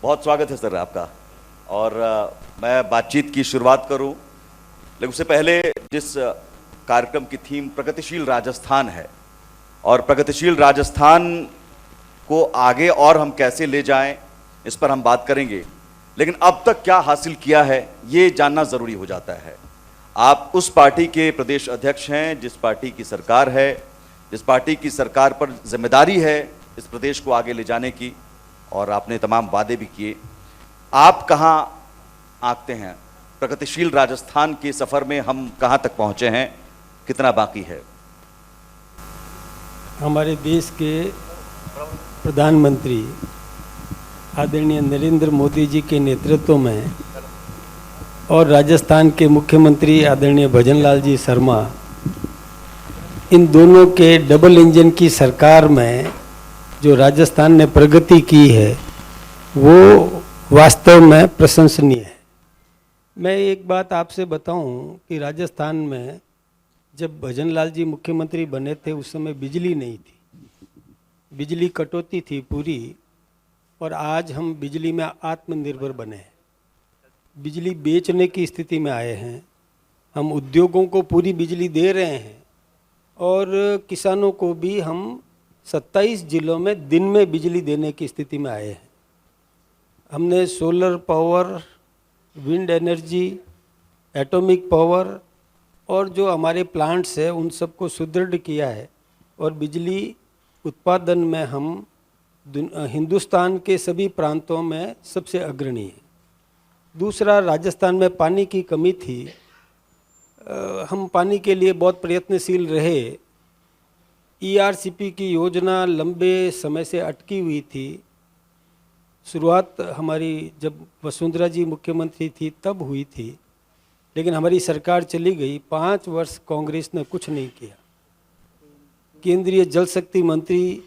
बहुत स्वागत है सर आपका। और मैं बातचीत की शुरुआत करूं, लेकिन उससे पहले जिस कार्यक्रम की थीम प्रगतिशील राजस्थान है और प्रगतिशील राजस्थान को आगे और हम कैसे ले जाएं, इस पर हम बात करेंगे। लेकिन अब तक क्या हासिल किया है ये जानना ज़रूरी हो जाता है। आप उस पार्टी के प्रदेश अध्यक्ष हैं जिस पार्टी की सरकार है, जिस पार्टी की सरकार पर जिम्मेदारी है इस प्रदेश को आगे ले जाने की, और आपने तमाम वादे भी किए। आप कहाँ आंकते हैं प्रगतिशील राजस्थान के सफर में? हम कहाँ तक पहुँचे हैं, कितना बाकी है? हमारे देश के प्रधानमंत्री आदरणीय नरेंद्र मोदी जी के नेतृत्व में और राजस्थान के मुख्यमंत्री आदरणीय भजनलाल जी शर्मा, इन दोनों के डबल इंजन की सरकार में जो राजस्थान ने प्रगति की है वो वास्तव में प्रशंसनीय है। मैं एक बात आपसे बताऊं कि राजस्थान में जब भजनलाल जी मुख्यमंत्री बने थे उस समय बिजली नहीं थी, बिजली कटौती थी पूरी, और आज हम बिजली में आत्मनिर्भर बने हैं, बिजली बेचने की स्थिति में आए हैं। हम उद्योगों को पूरी बिजली दे रहे हैं और किसानों को भी हम 27 जिलों में दिन में बिजली देने की स्थिति में आए हैं। हमने solar power, wind energy, atomic power और जो हमारे प्लांट्स हैं उन सबको सुदृढ़ किया है और बिजली उत्पादन में हम हिंदुस्तान के सभी प्रांतों में सबसे अग्रणी हैं। दूसरा, राजस्थान में पानी की कमी थी, हम पानी के लिए बहुत प्रयत्नशील रहे। ERCP की योजना लंबे समय से अटकी हुई थी। शुरुआत हमारी जब वसुंधरा जी मुख्यमंत्री थी तब हुई थी, लेकिन हमारी सरकार चली गई। 5 वर्ष कांग्रेस ने कुछ नहीं किया। केंद्रीय जल शक्ति मंत्री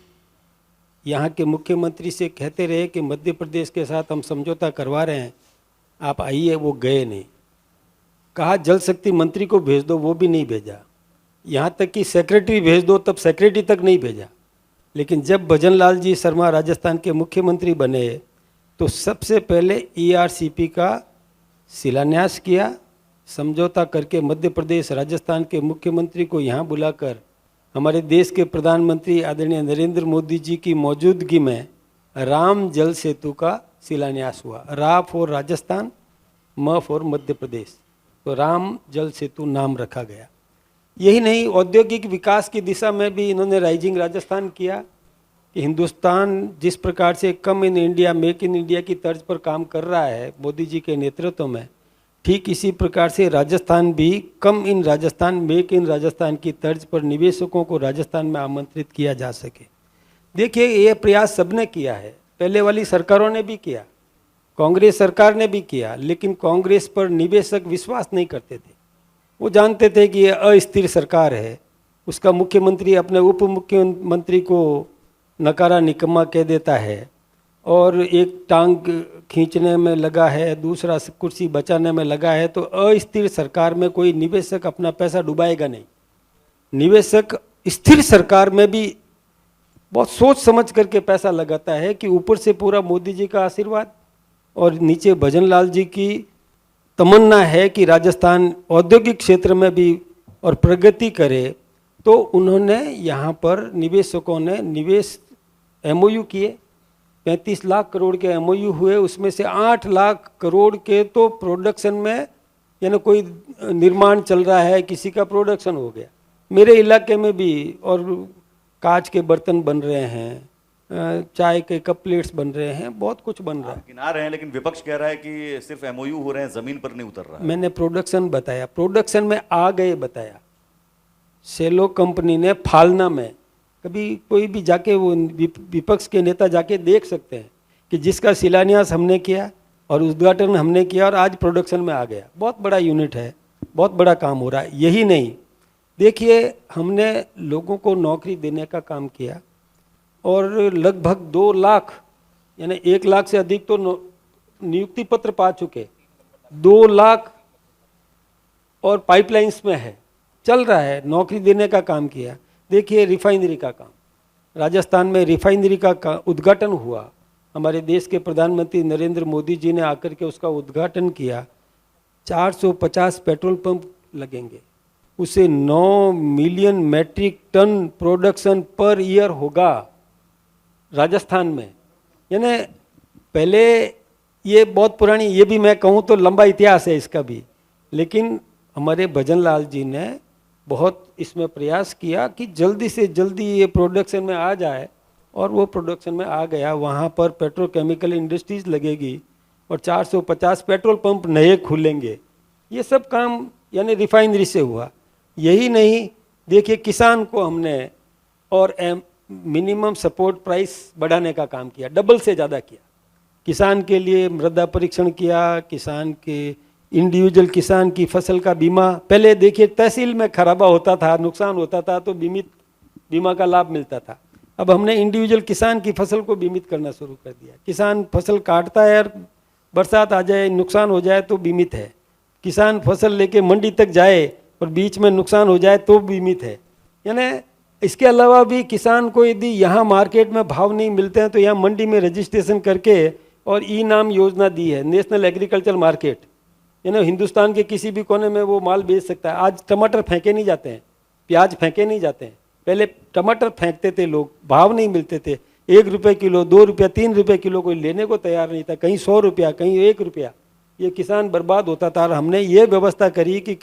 यहाँ के मुख्यमंत्री से कहते रहे कि मध्य प्रदेश के साथ हम समझौता करवा रहे हैं, आप आइए, वो गए नहीं। कहा जल शक्ति मंत्री को भेज दो, वो भी नहीं भेजा। यहाँ तक कि सेक्रेटरी भेज दो, तब सेक्रेटरी तक नहीं भेजा। लेकिन जब भजनलाल जी शर्मा राजस्थान के मुख्यमंत्री बने तो सबसे पहले ERCP का शिलान्यास किया, समझौता करके मध्य प्रदेश राजस्थान के मुख्यमंत्री को यहाँ बुलाकर हमारे देश के प्रधानमंत्री आदरणीय नरेंद्र मोदी जी की मौजूदगी में राम जल सेतु का शिलान्यास हुआ। रा फॉर राजस्थान, म फॉर मध्य प्रदेश, तो राम जल सेतु नाम रखा गया। यही नहीं, औद्योगिक विकास की दिशा में भी इन्होंने राइजिंग राजस्थान किया कि हिंदुस्तान जिस प्रकार से come in India, make in India की तर्ज पर काम कर रहा है मोदी जी के नेतृत्व में, ठीक इसी प्रकार से राजस्थान भी कम इन राजस्थान, मेक इन राजस्थान की तर्ज पर निवेशकों को राजस्थान में आमंत्रित किया जा सके। देखिए, ये प्रयास सबने किया है, पहले वाली सरकारों ने भी किया, कांग्रेस सरकार ने भी किया, लेकिन कांग्रेस पर निवेशक विश्वास नहीं करते थे। वो जानते थे कि ये अस्थिर सरकार है, उसका मुख्यमंत्री अपने उप मुख्यमंत्री को नकारा निकम्मा कह देता है और एक टांग खींचने में लगा है, दूसरा कुर्सी बचाने में लगा है, तो अस्थिर सरकार में कोई निवेशक अपना पैसा डुबाएगा नहीं। निवेशक स्थिर सरकार में भी बहुत सोच समझ करके पैसा लगाता है कि ऊपर से पूरा मोदी जी का आशीर्वाद और नीचे भजनलाल जी की तमन्ना है कि राजस्थान औद्योगिक क्षेत्र में भी और प्रगति करे। तो उन्होंने यहाँ पर निवेशकों ने निवेश MOU किए, 35 लाख करोड़ के MOU हुए, उसमें से 8 लाख करोड़ के तो प्रोडक्शन में, यानी कोई निर्माण चल रहा है, किसी का प्रोडक्शन हो गया। मेरे इलाके में भी और कांच के बर्तन बन रहे हैं, चाय के कप प्लेट्स बन रहे हैं, बहुत कुछ बन रहा है। गिना रहे हैं, लेकिन विपक्ष कह रहा है कि सिर्फ MOU हो रहे हैं, जमीन पर नहीं उतर रहा है। मैंने प्रोडक्शन बताया, प्रोडक्शन में आ गए बताया। सेलो कंपनी ने फालना में, कभी कोई भी जाके वो विपक्ष के नेता जाके देख सकते हैं कि जिसका शिलान्यास हमने किया और उद्घाटन हमने किया और आज प्रोडक्शन में आ गया। बहुत बड़ा यूनिट है, बहुत बड़ा काम हो रहा है। यही नहीं, देखिए, हमने लोगों को नौकरी देने का काम किया और लगभग 2 लाख, यानी 1 लाख से अधिक तो नियुक्ति पत्र पा चुके, 2 लाख और पाइपलाइंस में है, चल रहा है, नौकरी देने का काम किया। देखिए, रिफाइनरी का काम, राजस्थान में रिफाइनरी का उद्घाटन हुआ हमारे देश के प्रधानमंत्री नरेंद्र मोदी जी ने आकर के उसका उद्घाटन किया। 450 पेट्रोल पंप लगेंगे, उससे 9 million metric ton production per year होगा राजस्थान में। यानी पहले, ये बहुत पुरानी, ये भी मैं कहूँ तो लंबा इतिहास है इसका भी, लेकिन हमारे भजन लाल जी ने बहुत इसमें प्रयास किया कि जल्दी से जल्दी ये प्रोडक्शन में आ जाए, और वो प्रोडक्शन में आ गया। वहाँ पर पेट्रोकेमिकल इंडस्ट्रीज लगेगी और 450 पेट्रोल पंप नए खुलेंगे। ये सब काम यानी रिफाइनरी से हुआ। यही नहीं, देखिए किसान को हमने और मिनिमम सपोर्ट प्राइस बढ़ाने का काम किया, डबल से ज़्यादा किया। किसान के लिए मृदा परीक्षण किया, किसान के इंडिविजुअल किसान की फसल का बीमा। पहले देखिए तहसील में खराबा होता था, नुकसान होता था तो बीमा का लाभ मिलता था। अब हमने इंडिविजुअल किसान की फसल को बीमित करना शुरू कर दिया। किसान फसल काटता है और बरसात आ जाए, नुकसान हो जाए तो बीमित है। किसान फसल लेके मंडी तक जाए और बीच में नुकसान हो जाए तो बीमित है। यानी इसके अलावा भी किसान को यदि यहाँ मार्केट में भाव नहीं मिलते हैं तो यहाँ मंडी में रजिस्ट्रेशन करके और ई नाम योजना दी है, नेशनल एग्रीकल्चर मार्केट। यानी हिंदुस्तान के किसी भी कोने में वो माल बेच सकता है। आज टमाटर फेंके नहीं जाते हैं, प्याज फेंके नहीं जाते हैं। पहले टमाटर फेंकते थे लोग, भाव नहीं मिलते थे, 1 रुपये किलो, 2 रुपया, 3 रुपये किलो कोई लेने को तैयार नहीं था, कहीं 100 रुपया, कहीं 1 रुपया। ये किसान बर्बाद होता था। और हमने ये व्यवस्था करी कि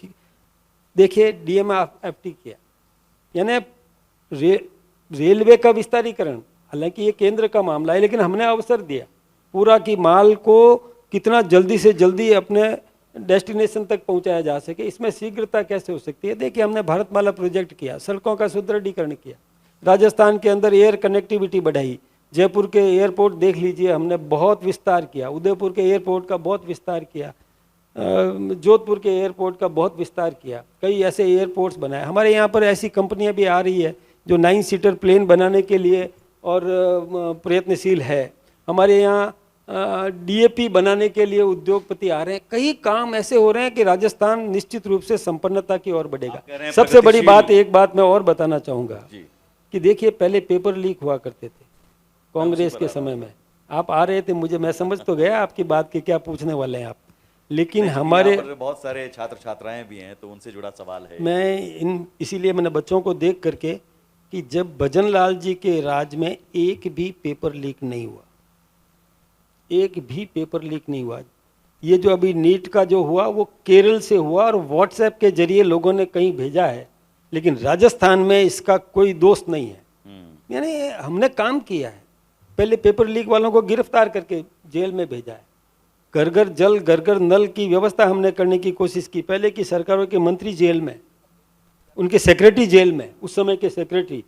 देखिए DMFT किया, यानी रेलवे का विस्तारीकरण। हालांकि ये केंद्र का मामला है, लेकिन हमने अवसर दिया पूरा कि माल को कितना जल्दी से जल्दी अपने डेस्टिनेशन तक पहुंचाया जा सके। इसमें शीघ्रता कैसे हो सकती है? देखिए हमने भारतमाला प्रोजेक्ट किया, सड़कों का सुदृढ़ीकरण किया, राजस्थान के अंदर एयर कनेक्टिविटी बढ़ाई। जयपुर के एयरपोर्ट देख लीजिए, हमने बहुत विस्तार किया। उदयपुर के एयरपोर्ट का बहुत विस्तार किया, जोधपुर के एयरपोर्ट का बहुत विस्तार किया। कई ऐसे एयरपोर्ट्स बनाए। हमारे यहाँ पर ऐसी कंपनियाँ भी आ रही है जो 9 सीटर प्लेन बनाने के लिए और प्रयत्नशील है। हमारे यहाँ DAP बनाने के लिए उद्योगपति आ रहे हैं। कई काम ऐसे हो रहे हैं कि राजस्थान निश्चित रूप से संपन्नता की ओर बढ़ेगा। सबसे बड़ी बात, एक बात मैं और बताना चाहूँगा कि देखिए पहले पेपर लीक हुआ करते थे कांग्रेस के समय में। आप आ रहे थे, मैं समझ तो गया आपकी बात कि क्या पूछने वाले हैं आप, लेकिन हमारे बहुत सारे छात्र छात्राएं भी हैं तो उनसे जुड़ा सवाल है। इसीलिए मैंने बच्चों को देख करके कि जब भजन लाल जी के राज में एक भी पेपर लीक नहीं हुआ, एक भी पेपर लीक नहीं हुआ। ये जो अभी नीट का जो हुआ वो केरल से हुआ और व्हाट्सएप के जरिए लोगों ने कहीं भेजा है, लेकिन राजस्थान में इसका कोई दोष नहीं है। यानी हमने काम किया है। पहले पेपर लीक वालों को गिरफ्तार करके जेल में भेजा है। घर घर जल, घर घर नल की व्यवस्था हमने करने की कोशिश की। पहले की सरकारों के मंत्री जेल में, उनके सेक्रेटरी जेल में, उस समय के सेक्रेटरी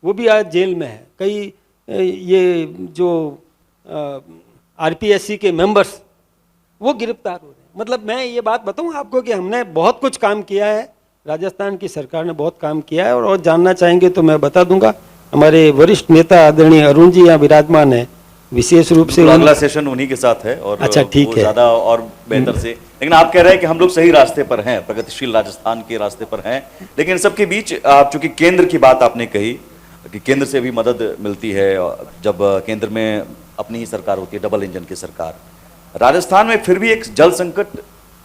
वो भी आज जेल में है। कई ये जो RPSC के मेंबर्स वो गिरफ्तार हो रहे हैं। मतलब मैं ये बात बताऊं आपको कि हमने बहुत कुछ काम किया है, राजस्थान की सरकार ने बहुत काम किया है। और जानना चाहेंगे तो मैं बता दूंगा। हमारे वरिष्ठ नेता आदरणीय अरुण जी यहाँ विराजमान है, विशेष रूप से अगला सेशन उन्हीं के साथ है और अच्छा ठीक है, ज्यादा और बेहतर से। लेकिन आप कह रहे हैं कि हम लोग सही रास्ते पर हैं, प्रगतिशील राजस्थान के रास्ते पर हैं। लेकिन सबके बीच आप चूंकि केंद्र की बात आपने कही कि केंद्र से भी मदद मिलती है जब केंद्र में अपनी ही सरकार होती है, डबल इंजन की सरकार। राजस्थान में फिर भी एक जल संकट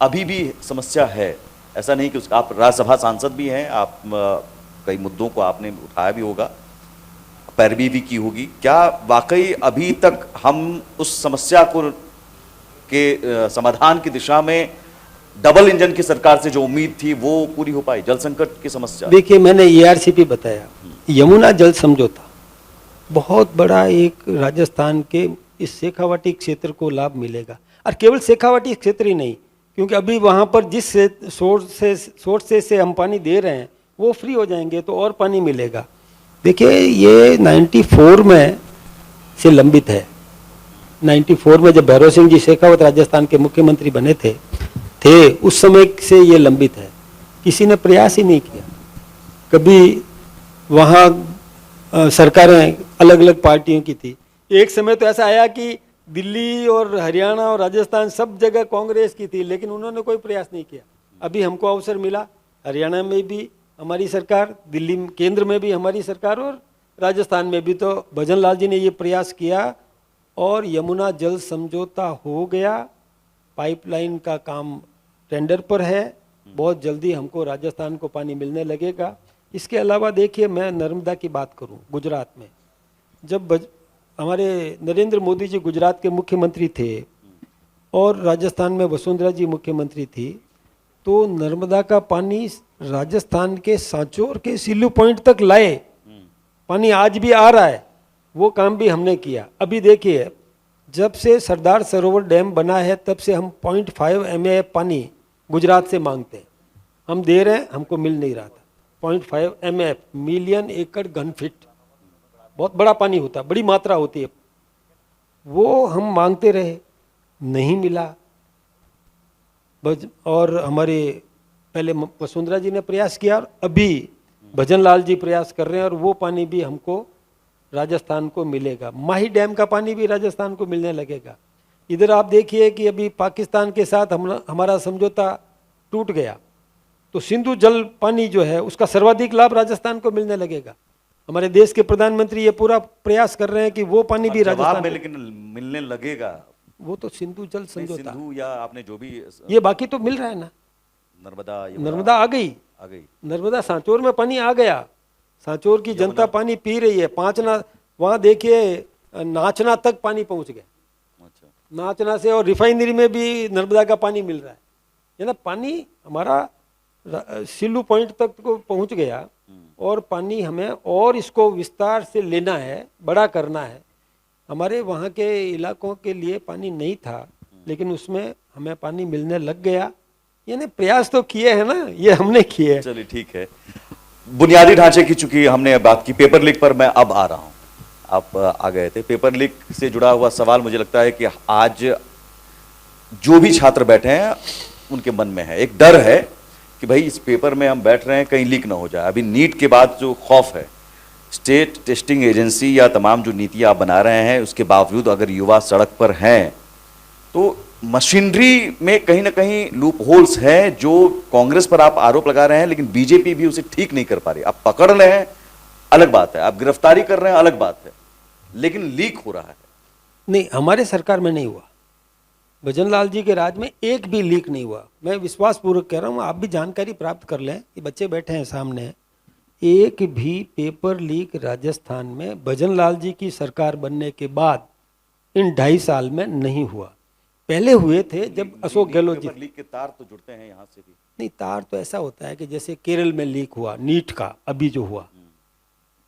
अभी भी समस्या है। ऐसा नहीं कि आप राज्यसभा सांसद भी हैं, आप कई मुद्दों को आपने उठाया भी होगा, पैरवी भी की होगी। क्या वाकई अभी तक हम उस समस्या को के समाधान की दिशा में डबल इंजन की सरकार से जो उम्मीद थी वो पूरी हो पाई? जल संकट की समस्या, देखिए मैंने ERCP बताया, यमुना जल समझौता बहुत बड़ा एक राजस्थान के इस शेखावाटी क्षेत्र को लाभ मिलेगा। और केवल शेखावाटी क्षेत्र ही नहीं, क्योंकि अभी वहाँ पर जिस सोर्स से हम पानी दे रहे हैं वो फ्री हो जाएंगे तो और पानी मिलेगा। देखिए ये 94 में से लंबित है। 94 में जब भैरव सिंह जी शेखावत राजस्थान के मुख्यमंत्री बने थे उस समय से ये लंबित है। किसी ने प्रयास ही नहीं किया। कभी वहाँ सरकारें अलग अलग पार्टियों की थी। एक समय तो ऐसा आया कि दिल्ली और हरियाणा और राजस्थान सब जगह कांग्रेस की थी, लेकिन उन्होंने कोई प्रयास नहीं किया। अभी हमको अवसर मिला, हरियाणा में भी हमारी सरकार, दिल्ली केंद्र में भी हमारी सरकार और राजस्थान में भी, तो भजन लाल जी ने ये प्रयास किया और यमुना जल समझौता हो गया, पाइपलाइन का काम टेंडर पर है, बहुत जल्दी हमको राजस्थान को पानी मिलने लगेगा। इसके अलावा देखिए, मैं नर्मदा की बात करूं, गुजरात में जब हमारे नरेंद्र मोदी जी गुजरात के मुख्यमंत्री थे और राजस्थान में वसुंधरा जी मुख्यमंत्री थी, तो नर्मदा का पानी राजस्थान के सांचौर के सिल्लू पॉइंट तक लाए। पानी आज भी आ रहा है, वो काम भी हमने किया। अभी देखिए, जब से सरदार सरोवर डैम बना है तब से हम 0.5 MAF पानी गुजरात से मांगते हैं, हम दे रहे हैं, हमको मिल नहीं रहा था। 0.5 MAF, मिलियन एकड़ घन फीट, बहुत बड़ा पानी होता है, बड़ी मात्रा होती है, वो हम मांगते रहे, नहीं मिला। और हमारे पहले वसुंधरा जी ने प्रयास किया और अभी भजन लाल जी प्रयास कर रहे हैं, और वो पानी भी हमको राजस्थान को मिलेगा। माही डैम का पानी भी राजस्थान को मिलने लगेगा। इधर आप देखिए कि अभी पाकिस्तान के साथ हमारा समझौता टूट गया, तो सिंधु जल पानी जो है उसका सर्वाधिक लाभ राजस्थान को मिलने लगेगा। हमारे देश के प्रधानमंत्री ये पूरा प्रयास कर रहे हैं कि वो पानी भी राजस्थान में लेकिन मिलने लगेगा। वो तो सिंधु जल समझौता, सिंधु या आपने जो भी, ये बाकी तो मिल रहा है ना। नर्मदा आ गई, नर्मदा सांचौर में पानी आ गया, सांचौर की जनता पानी पी रही है। वहाँ देखिए नाचना तक पानी पहुँच गया, नाचना से, और रिफाइनरी में भी नर्मदा का पानी मिल रहा है ना। पानी हमारा सिल्लू पॉइंट तक को पहुँच गया, और पानी हमें और इसको विस्तार से लेना है, बड़ा करना है। हमारे वहाँ के इलाकों के लिए पानी नहीं था, लेकिन उसमें हमें पानी मिलने लग गया। यानी प्रयास तो किए हैं ना, ये हमने किए। चलिए ठीक है। बुनियादी ढांचे की चूंकि हमने बात की, पेपर लीक पर मैं अब आ रहा हूं। आप आ गए थे। पेपर लीक से जुड़ा हुआ सवाल मुझे लगता है कि आज जो भी छात्र बैठे हैं उनके मन में है, एक डर है कि भाई इस पेपर में हम बैठ रहे हैं, कहीं लीक ना हो जाए। अभी नीट के बाद जो खौफ है, स्टेट टेस्टिंग एजेंसी या तमाम जो नीतियां आप बना रहे हैं, उसके बावजूद अगर युवा सड़क पर हैं, तो मशीनरी में कहीं ना कहीं लूप होल्स हैं जो कांग्रेस पर आप आरोप लगा रहे हैं, लेकिन बीजेपी भी उसे ठीक नहीं कर पा रही। आप पकड़ रहे हैं अलग बात है, आप गिरफ्तारी कर रहे हैं अलग बात है, लेकिन लीक हो रहा है। नहीं, हमारे सरकार में नहीं हुआ, भजन लाल जी के राज में एक भी लीक नहीं हुआ। मैं विश्वास पूर्वक कह रहा हूँ, आप भी जानकारी प्राप्त कर लें, ये बच्चे बैठे हैं सामने, एक भी पेपर लीक राजस्थान में भजन लाल जी की सरकार बनने के बाद इन 2.5 साल में नहीं हुआ। पहले हुए थे जब अशोक गहलोत जी। लीक के तार तो जुड़ते हैं यहाँ से भी। नहीं, तार तो ऐसा होता है कि जैसे केरल में लीक हुआ नीट का, अभी जो हुआ,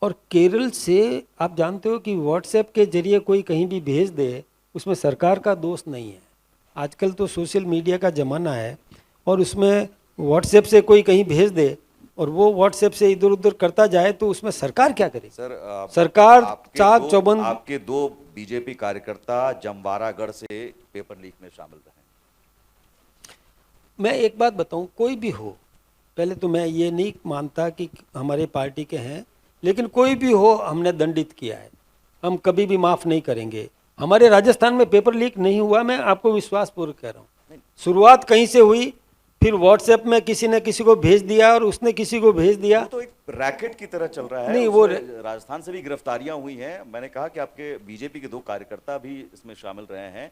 और केरल से आप जानते हो कि व्हाट्सएप के जरिए कोई कहीं भी भेज दे, उसमें सरकार का दोष नहीं है। आजकल तो सोशल मीडिया का ज़माना है, और उसमें व्हाट्सएप से कोई कहीं भेज दे और वो व्हाट्सएप से इधर उधर करता जाए, तो उसमें सरकार क्या करे? सरकार चाक चौबंद। आपके 2 बीजेपी कार्यकर्ता जमवारागढ़ से पेपर लीक में शामिल रहे। मैं एक बात बताऊं, कोई भी हो, पहले तो मैं ये नहीं मानता कि हमारे पार्टी के हैं, लेकिन कोई भी हो, हमने दंडित किया है, हम कभी भी माफ़ नहीं करेंगे। हमारे राजस्थान में पेपर लीक नहीं हुआ, मैं आपको विश्वासपूर्वक कह रहा हूँ। शुरुआत कहीं से हुई, फिर व्हाट्सएप में किसी ने किसी को भेज दिया और उसने किसी को भेज दिया, तो एक रैकेट की तरह चल रहा है। नहीं, वो राजस्थान से भी गिरफ्तारियां हुई हैं। मैंने कहा कि आपके बीजेपी के 2 कार्यकर्ता भी इसमें शामिल रहे हैं।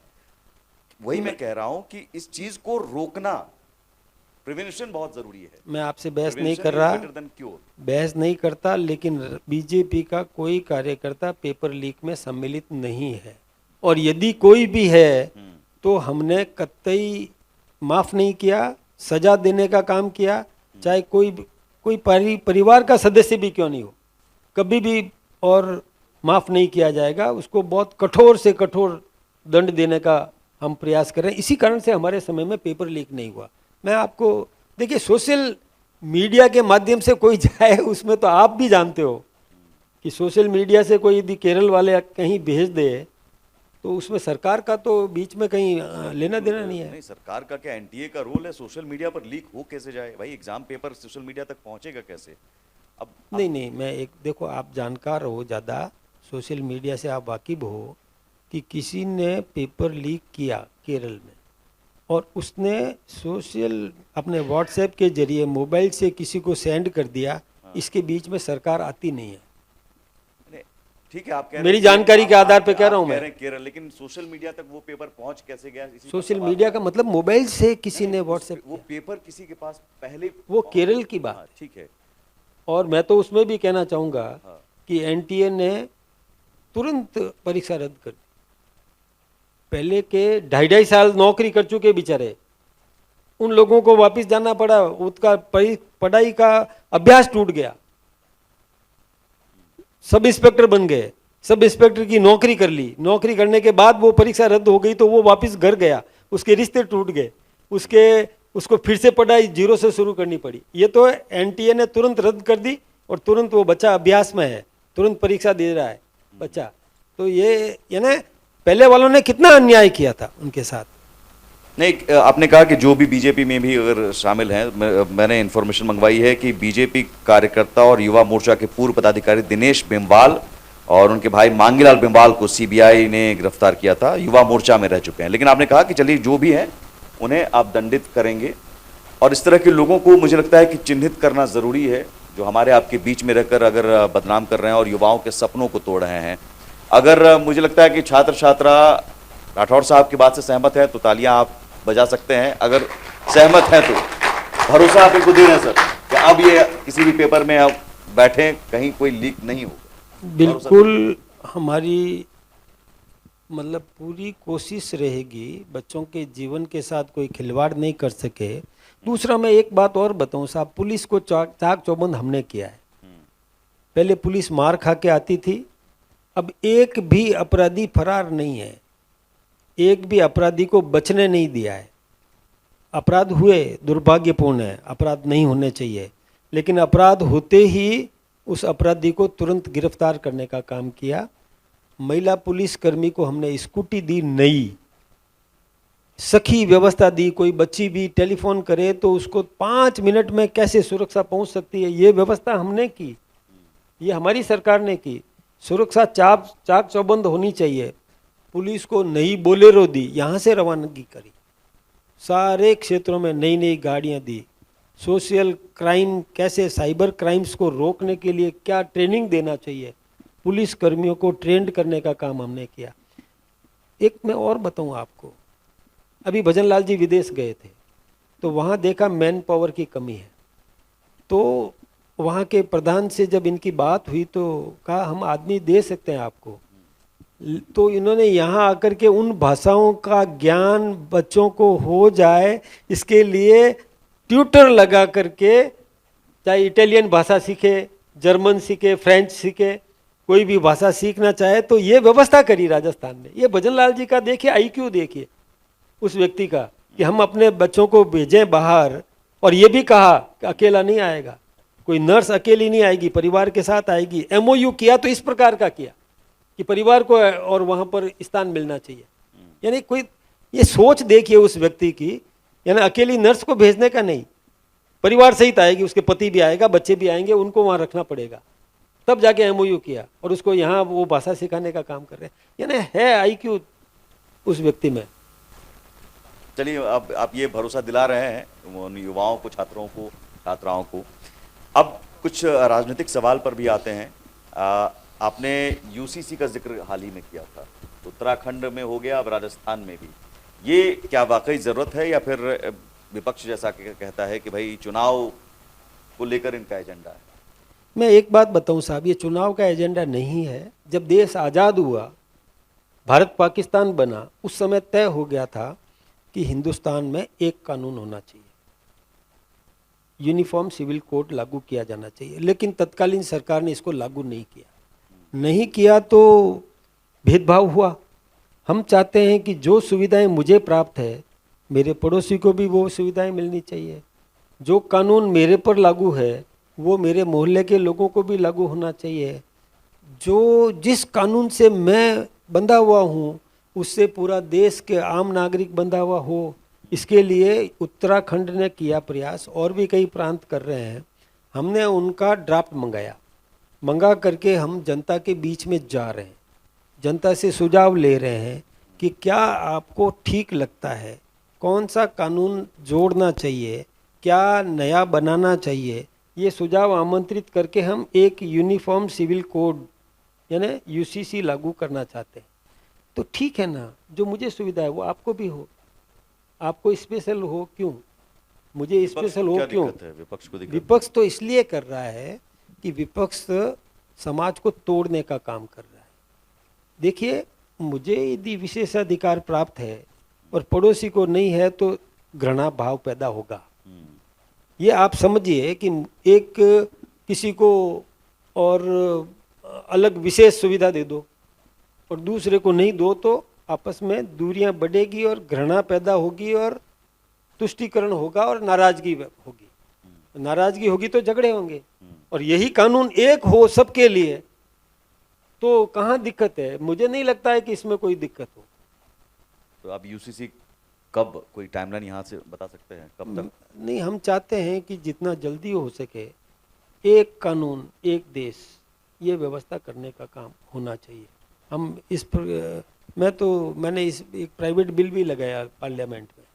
वही मैं कह रहा हूं कि इस चीज को रोकना, प्रिवेंशन बहुत जरूरी है। मैं आपसे बहस नहीं कर रहा, बहस नहीं करता, लेकिन बीजेपी का कोई कार्यकर्ता पेपर लीक में सम्मिलित नहीं है, और यदि कोई भी है तो हमने कतई माफ नहीं किया, सजा देने का काम किया, चाहे कोई परिवार का सदस्य भी क्यों नहीं हो, कभी भी, और माफ नहीं किया जाएगा। उसको बहुत कठोर से कठोर दंड देने का हम प्रयास कर रहे हैं। इसी कारण से हमारे समय में पेपर लीक नहीं हुआ। मैं आपको, देखिए, सोशल मीडिया के माध्यम से कोई जाए, उसमें तो आप भी जानते हो कि सोशल मीडिया से कोई यदि केरल वाले कहीं भेज दे, तो उसमें सरकार का तो बीच में कहीं लेना देना नहीं है। नहीं, सरकार का क्या एनटीए का रोल है? सोशल मीडिया पर लीक हो कैसे जाए भाई? एग्जाम पेपर सोशल मीडिया तक पहुंचेगा कैसे? अब नहीं, मैं एक, देखो, आप जानकार हो ज़्यादा, सोशल मीडिया से आप वाकिफ हो कि किसी ने पेपर लीक किया केरल में, और उसने सोशल अपने व्हाट्सएप के जरिए मोबाइल से किसी को सेंड कर दिया, इसके बीच में सरकार आती नहीं है। ठीक है, आप कह रहे मेरी हैं जानकारी के आधार पे कह रहा हूं कह मैं। रहे हैं केरल, लेकिन सोशल मीडिया तक वो पेपर पहुंच कैसे गया? इसी सोशल सवाल मीडिया है। का मतलब मोबाइल से किसी ने नहीं, व्हाट्सएप वो किया, पेपर किसी के पास पहले वो केरल की बात हाँ, है। ठीक है। और मैं तो उसमें भी कहना चाहूँगा हाँ। कि एनटीए ने तुरंत परीक्षा रद्द कर दी। पहले के 2.5 साल नौकरी कर चुके बेचारे, उन लोगों को वापस जाना पड़ा, उसका पढ़ाई का अभ्यास टूट गया। सब इंस्पेक्टर बन गए, सब इंस्पेक्टर की नौकरी कर ली, नौकरी करने के बाद वो परीक्षा रद्द हो गई तो वो वापस घर गया, उसके रिश्ते टूट गए, उसको फिर से पढ़ाई जीरो से शुरू करनी पड़ी। ये तो एनटीए ने तुरंत रद्द कर दी और तुरंत वो बच्चा अभ्यास में है, तुरंत परीक्षा दे रहा है बच्चा। तो ये ना पहले वालों ने कितना अन्याय किया था उनके साथ। नहीं, आपने कहा कि जो भी बीजेपी में भी अगर शामिल हैं, मैंने इन्फॉर्मेशन मंगवाई है कि बीजेपी कार्यकर्ता और युवा मोर्चा के पूर्व पदाधिकारी दिनेश बिंबाल और उनके भाई मांगीलाल बिंबाल को सीबीआई ने गिरफ्तार किया था, युवा मोर्चा में रह चुके हैं। लेकिन आपने कहा कि चलिए जो भी है उन्हें आप दंडित करेंगे, और इस तरह के लोगों को मुझे लगता है कि चिन्हित करना जरूरी है, जो हमारे आपके बीच में रहकर अगर बदनाम कर रहे हैं और युवाओं के सपनों को तोड़ रहे हैं। अगर मुझे लगता है कि छात्र छात्रा राठौर साहब की बात से सहमत है तो तालियां आप बजा सकते हैं, अगर सहमत हैं तो भरोसा आप इनको दे रहे हैं सर कि अब ये किसी भी पेपर में आप बैठे कहीं कोई लीक नहीं होगा? बिल्कुल, हमारी मतलब पूरी कोशिश रहेगी बच्चों के जीवन के साथ कोई खिलवाड़ नहीं कर सके। दूसरा मैं एक बात और बताऊं साहब, पुलिस को चाक चौबंद हमने किया है। पहले पुलिस मार खा के आती थी, अब एक भी अपराधी फरार नहीं है, एक भी अपराधी को बचने नहीं दिया है। अपराध हुए, दुर्भाग्यपूर्ण है, अपराध नहीं होने चाहिए, लेकिन अपराध होते ही उस अपराधी को तुरंत गिरफ्तार करने का काम किया। महिला पुलिसकर्मी को हमने स्कूटी दी, नई सखी व्यवस्था दी, कोई बच्ची भी टेलीफोन करे तो उसको 5 मिनट में कैसे सुरक्षा पहुंच सकती है, ये व्यवस्था हमने की, ये हमारी सरकार ने की। सुरक्षा चाक चौबंद होनी चाहिए। पुलिस को नई बोलेरो दी, यहाँ से रवानगी करी, सारे क्षेत्रों में नई नई गाड़ियाँ दी। सोशल क्राइम, कैसे साइबर क्राइम्स को रोकने के लिए क्या ट्रेनिंग देना चाहिए, पुलिस कर्मियों को ट्रेंड करने का काम हमने किया। एक मैं और बताऊं आपको, अभी भजन लाल जी विदेश गए थे तो वहाँ देखा मैन पावर की कमी है, तो वहाँ के प्रधान से जब इनकी बात हुई तो कहा हम आदमी दे सकते हैं आपको। तो इन्होंने यहाँ आकर के उन भाषाओं का ज्ञान बच्चों को हो जाए, इसके लिए ट्यूटर लगा करके, चाहे इटालियन भाषा सीखे, जर्मन सीखे, फ्रेंच सीखे, कोई भी भाषा सीखना चाहे तो ये व्यवस्था करी राजस्थान ने। ये भजन लाल जी का देखिए आईक्यू, देखिए उस व्यक्ति का कि हम अपने बच्चों को भेजें बाहर, और ये भी कहा कि अकेला नहीं आएगा, कोई नर्स अकेली नहीं आएगी, परिवार के साथ आएगी। एमओयू किया तो इस प्रकार का किया कि परिवार को और वहाँ पर स्थान मिलना चाहिए। यानी कोई ये सोच देखिए उस व्यक्ति की, यानी अकेली नर्स को भेजने का नहीं, परिवार सहित आएगी, उसके पति भी आएगा, बच्चे भी आएंगे, उनको वहाँ रखना पड़ेगा, तब जाके एमओयू किया और उसको यहाँ वो भाषा सिखाने का काम कर रहे हैं। यानी है आईक्यू उस व्यक्ति में। चलिए, अब आप ये भरोसा दिला रहे हैं उन युवाओं को, छात्रों को, छात्राओं को। अब कुछ राजनीतिक सवाल पर भी आते हैं। आपने यूसीसी का जिक्र हाल ही में किया था, उत्तराखंड में हो गया, अब राजस्थान में भी। ये क्या वाकई ज़रूरत है, या फिर विपक्ष जैसा कहता है कि भाई चुनाव को लेकर इनका एजेंडा है? मैं एक बात बताऊं साहब, ये चुनाव का एजेंडा नहीं है। जब देश आज़ाद हुआ, भारत पाकिस्तान बना, उस समय तय हो गया था कि हिंदुस्तान में एक कानून होना चाहिए, यूनिफॉर्म सिविल कोड लागू किया जाना चाहिए। लेकिन तत्कालीन सरकार ने इसको लागू नहीं किया तो भेदभाव हुआ। हम चाहते हैं कि जो सुविधाएं मुझे प्राप्त है, मेरे पड़ोसी को भी वो सुविधाएं मिलनी चाहिए। जो कानून मेरे पर लागू है वो मेरे मोहल्ले के लोगों को भी लागू होना चाहिए। जो जिस कानून से मैं बंधा हुआ हूँ उससे पूरा देश के आम नागरिक बंधा हुआ हो, इसके लिए उत्तराखंड ने किया प्रयास, और भी कई प्रांत कर रहे हैं। हमने उनका ड्राफ्ट मंगा करके हम जनता के बीच में जा रहे हैं, जनता से सुझाव ले रहे हैं कि क्या आपको ठीक लगता है, कौन सा कानून जोड़ना चाहिए, क्या नया बनाना चाहिए। ये सुझाव आमंत्रित करके हम एक यूनिफॉर्म सिविल कोड यानी यूसीसी लागू करना चाहते हैं, तो ठीक है ना, जो मुझे सुविधा है वो आपको भी हो, आपको स्पेशल हो क्यों, मुझे विपक्ष स्पेशल को हो क्या क्यों। दिक्कत है? विपक्ष को दिक्कत विपक्ष तो इसलिए कर रहा है कि विपक्ष समाज को तोड़ने का काम कर रहा है। देखिए, मुझे यदि विशेषाधिकार प्राप्त है और पड़ोसी को नहीं है तो घृणा भाव पैदा होगा। ये आप समझिए कि एक किसी को और अलग विशेष सुविधा दे दो और दूसरे को नहीं दो तो आपस में दूरियां बढ़ेगी और घृणा पैदा होगी और तुष्टीकरण होगा और नाराजगी होगी। नाराजगी होगी तो झगड़े होंगे, और यही कानून एक हो सबके लिए तो कहाँ दिक्कत है। मुझे नहीं लगता है कि इसमें कोई दिक्कत हो। तो आप यूसीसी कब, कोई टाइमलाइन यहाँ से बता सकते हैं कब तक? नहीं, हम चाहते हैं कि जितना जल्दी हो सके एक कानून एक देश, ये व्यवस्था करने का काम होना चाहिए। हम इस पर मैंने इस एक प्राइवेट बिल भी लगाया पार्लियामेंट में।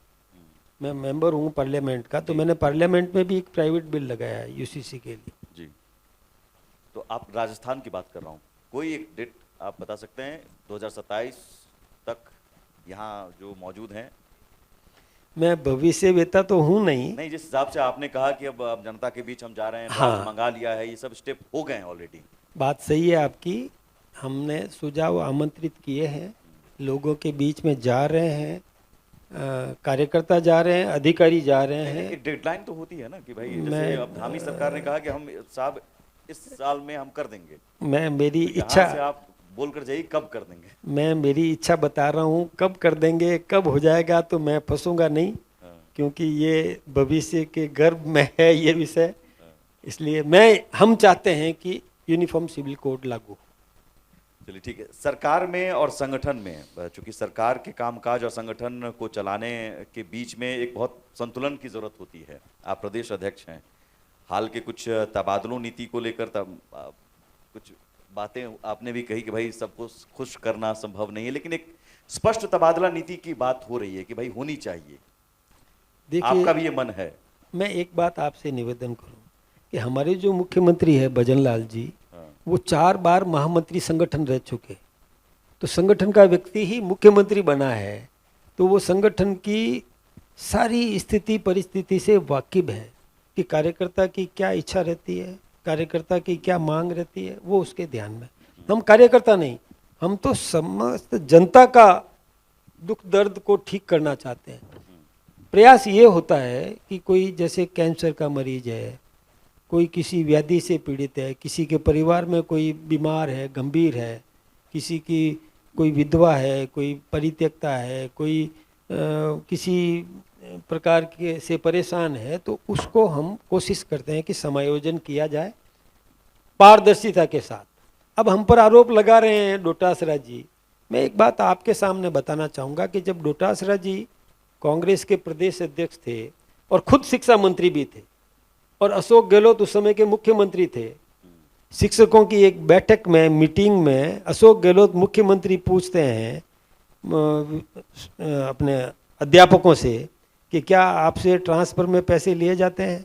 मैं मेंबर हूँ पार्लियामेंट का, तो मैंने पार्लियामेंट में भी एक प्राइवेट बिल लगाया है यूसीसी के लिए। जी, तो आप राजस्थान की बात कर रहा हूँ, कोई एक डेट आप बता सकते हैं 2027 तक यहाँ जो मौजूद हैं? मैं भविष्य वेता तो हूँ नहीं। नहीं, जिस हिसाब से आपने कहा कि अब जनता के बीच हम जा रहे हैं, हाँ। ड्राफ्ट मंगा लिया है, ये सब स्टेप हो गए हैं ऑलरेडी। बात सही है आपकी, हमने सुझाव आमंत्रित किए हैं, लोगों के बीच में जा रहे हैं, कार्यकर्ता जा रहे हैं, अधिकारी जा रहे हैं। एक डेडलाइन तो होती है ना कि भाई, जैसे अब धामी सरकार ने कहा कि हम साहब इस साल में हम कर देंगे, मैं मेरी तो इच्छा यहाँ से आप बोल कर जाइए कब कर देंगे। मैं मेरी इच्छा बता रहा हूँ, कब कर देंगे, कब हो जाएगा तो मैं फंसूंगा नहीं, क्योंकि ये भविष्य के गर्भ में है ये विषय। इसलिए हम चाहते हैं कि यूनिफॉर्म सिविल कोड लागू हो। चलिए ठीक है। सरकार में और संगठन में, चूंकि सरकार के कामकाज और संगठन को चलाने के बीच में एक बहुत संतुलन की जरूरत होती है। आप प्रदेश अध्यक्ष हैं, हाल के कुछ तबादलों नीति को लेकर कुछ बातें आपने भी कही कि भाई सबको खुश करना संभव नहीं है, लेकिन एक स्पष्ट तबादला नीति की बात हो रही है कि भाई होनी चाहिए। देखिए, आपका भी ये मन है? मैं एक बात आपसे निवेदन करूं कि हमारे जो मुख्यमंत्री है भजन लाल जी, वो 4 बार महामंत्री संगठन रह चुके, तो संगठन का व्यक्ति ही मुख्यमंत्री बना है, तो वो संगठन की सारी स्थिति परिस्थिति से वाकिफ है कि कार्यकर्ता की क्या इच्छा रहती है, कार्यकर्ता की क्या मांग रहती है, वो उसके ध्यान में। हम कार्यकर्ता नहीं, हम तो समस्त जनता का दुख दर्द को ठीक करना चाहते हैं। प्रयास ये होता है कि कोई जैसे कैंसर का मरीज है, कोई किसी व्याधि से पीड़ित है, किसी के परिवार में कोई बीमार है, गंभीर है, किसी की कोई विधवा है, कोई परित्यक्ता है, कोई किसी प्रकार के से परेशान है, तो उसको हम कोशिश करते हैं कि समायोजन किया जाए पारदर्शिता के साथ। अब हम पर आरोप लगा रहे हैं डोटासरा जी, मैं एक बात आपके सामने बताना चाहूँगा कि जब डोटासरा जी कांग्रेस के प्रदेश अध्यक्ष थे और खुद शिक्षा मंत्री भी थे, और अशोक गहलोत उस समय के मुख्यमंत्री थे, शिक्षकों की एक बैठक में, मीटिंग में अशोक गहलोत मुख्यमंत्री पूछते हैं अपने अध्यापकों से कि क्या आपसे ट्रांसफर में पैसे लिए जाते हैं,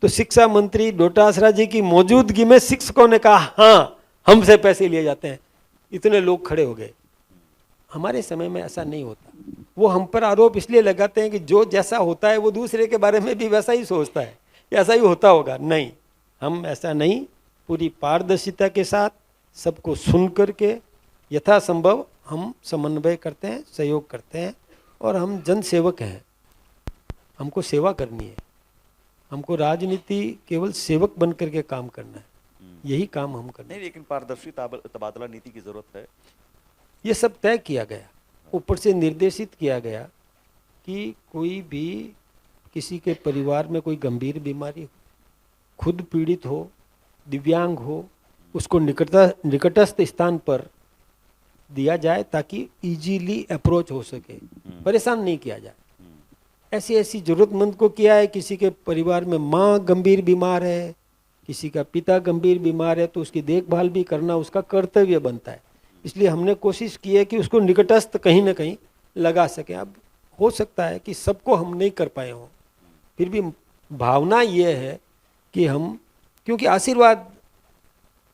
तो शिक्षा मंत्री डोटासरा जी की मौजूदगी में शिक्षकों ने कहा हाँ हमसे पैसे लिए जाते हैं। इतने लोग खड़े हो गए। हमारे समय में ऐसा नहीं होता। वो हम पर आरोप इसलिए लगाते हैं कि जो जैसा होता है वो दूसरे के बारे में भी वैसा ही सोचता है, ऐसा ही होता होगा। नहीं, हम ऐसा नहीं, पूरी पारदर्शिता के साथ सबको सुन करके यथासंभव हम समन्वय करते हैं, सहयोग करते हैं, और हम जन सेवक हैं, हमको सेवा करनी है, हमको राजनीति केवल सेवक बन करके काम करना है, यही काम हम करना है। नहीं, लेकिन पारदर्शी तबादला नीति की जरूरत है। ये सब तय किया गया, ऊपर से निर्देशित किया गया कि कोई भी किसी के परिवार में कोई गंभीर बीमारी हो, खुद पीड़ित हो, दिव्यांग हो, उसको निकटस्थ स्थान पर दिया जाए ताकि इजीली अप्रोच हो सके, परेशान नहीं किया जाए। ऐसी ऐसी जरूरतमंद को किया है, किसी के परिवार में माँ गंभीर बीमार है, किसी का पिता गंभीर बीमार है, तो उसकी देखभाल भी करना उसका कर्तव्य बनता है। इसलिए हमने कोशिश की है कि उसको निकटस्थ कहीं ना कहीं लगा सकें। अब हो सकता है कि सबको हम नहीं कर पाए हों, फिर भी भावना ये है कि हम, क्योंकि आशीर्वाद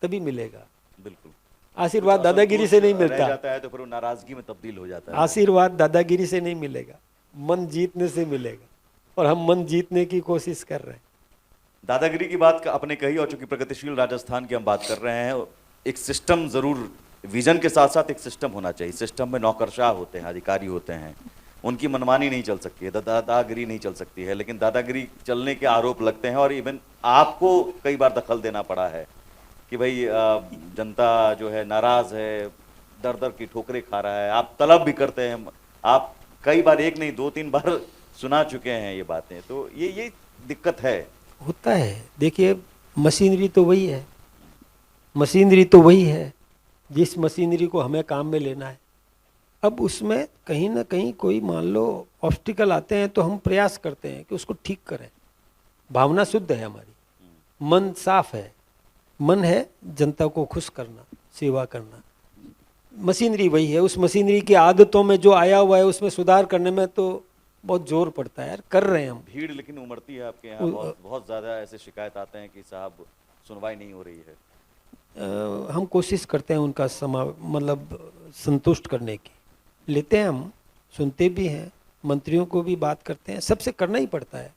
तभी मिलेगा। बिल्कुल। आशीर्वाद दादागिरी से नहीं रह मिलता, जाता है तो फिर वो नाराजगी में तब्दील हो जाता है। आशीर्वाद दादागिरी से नहीं मिलेगा, मन जीतने से मिलेगा, और हम मन जीतने की कोशिश कर रहे हैं। दादागिरी की बात आपने कही, और चूंकि प्रगतिशील राजस्थान की हम बात कर रहे हैं, एक सिस्टम जरूर, विजन के साथ साथ एक सिस्टम होना चाहिए। सिस्टम में नौकरशाह होते हैं, अधिकारी होते हैं, उनकी मनमानी नहीं चल सकती है, दादागिरी नहीं चल सकती है। लेकिन दादागिरी चलने के आरोप लगते हैं, और इवन आपको कई बार दखल देना पड़ा है कि भाई जनता जो है नाराज है, दर दर की ठोकरें खा रहा है, आप तलब भी करते हैं। आप कई बार, एक नहीं 2-3 बार सुना चुके हैं ये बातें, तो ये दिक्कत है। होता है, देखिए मशीनरी तो वही है, मशीनरी तो वही है जिस मशीनरी को हमें काम में लेना है। अब उसमें कहीं ना कहीं कोई मान लो ऑब्स्टिकल आते हैं तो हम प्रयास करते हैं कि उसको ठीक करें। भावना शुद्ध है हमारी, मन साफ है, मन है जनता को खुश करना, सेवा करना। मशीनरी वही है, उस मशीनरी की आदतों में जो आया हुआ है उसमें सुधार करने में तो बहुत जोर पड़ता है यार, कर रहे हैं हम। भीड़ लेकिन उमड़ती है आपके यहाँ, बहुत ज्यादा ऐसे शिकायत आते हैं कि साहब सुनवाई नहीं हो रही है। हम कोशिश करते हैं उनका मतलब संतुष्ट करने की, लेते हैं हम, सुनते भी हैं, मंत्रियों को भी बात करते हैं, सबसे करना ही पड़ता है,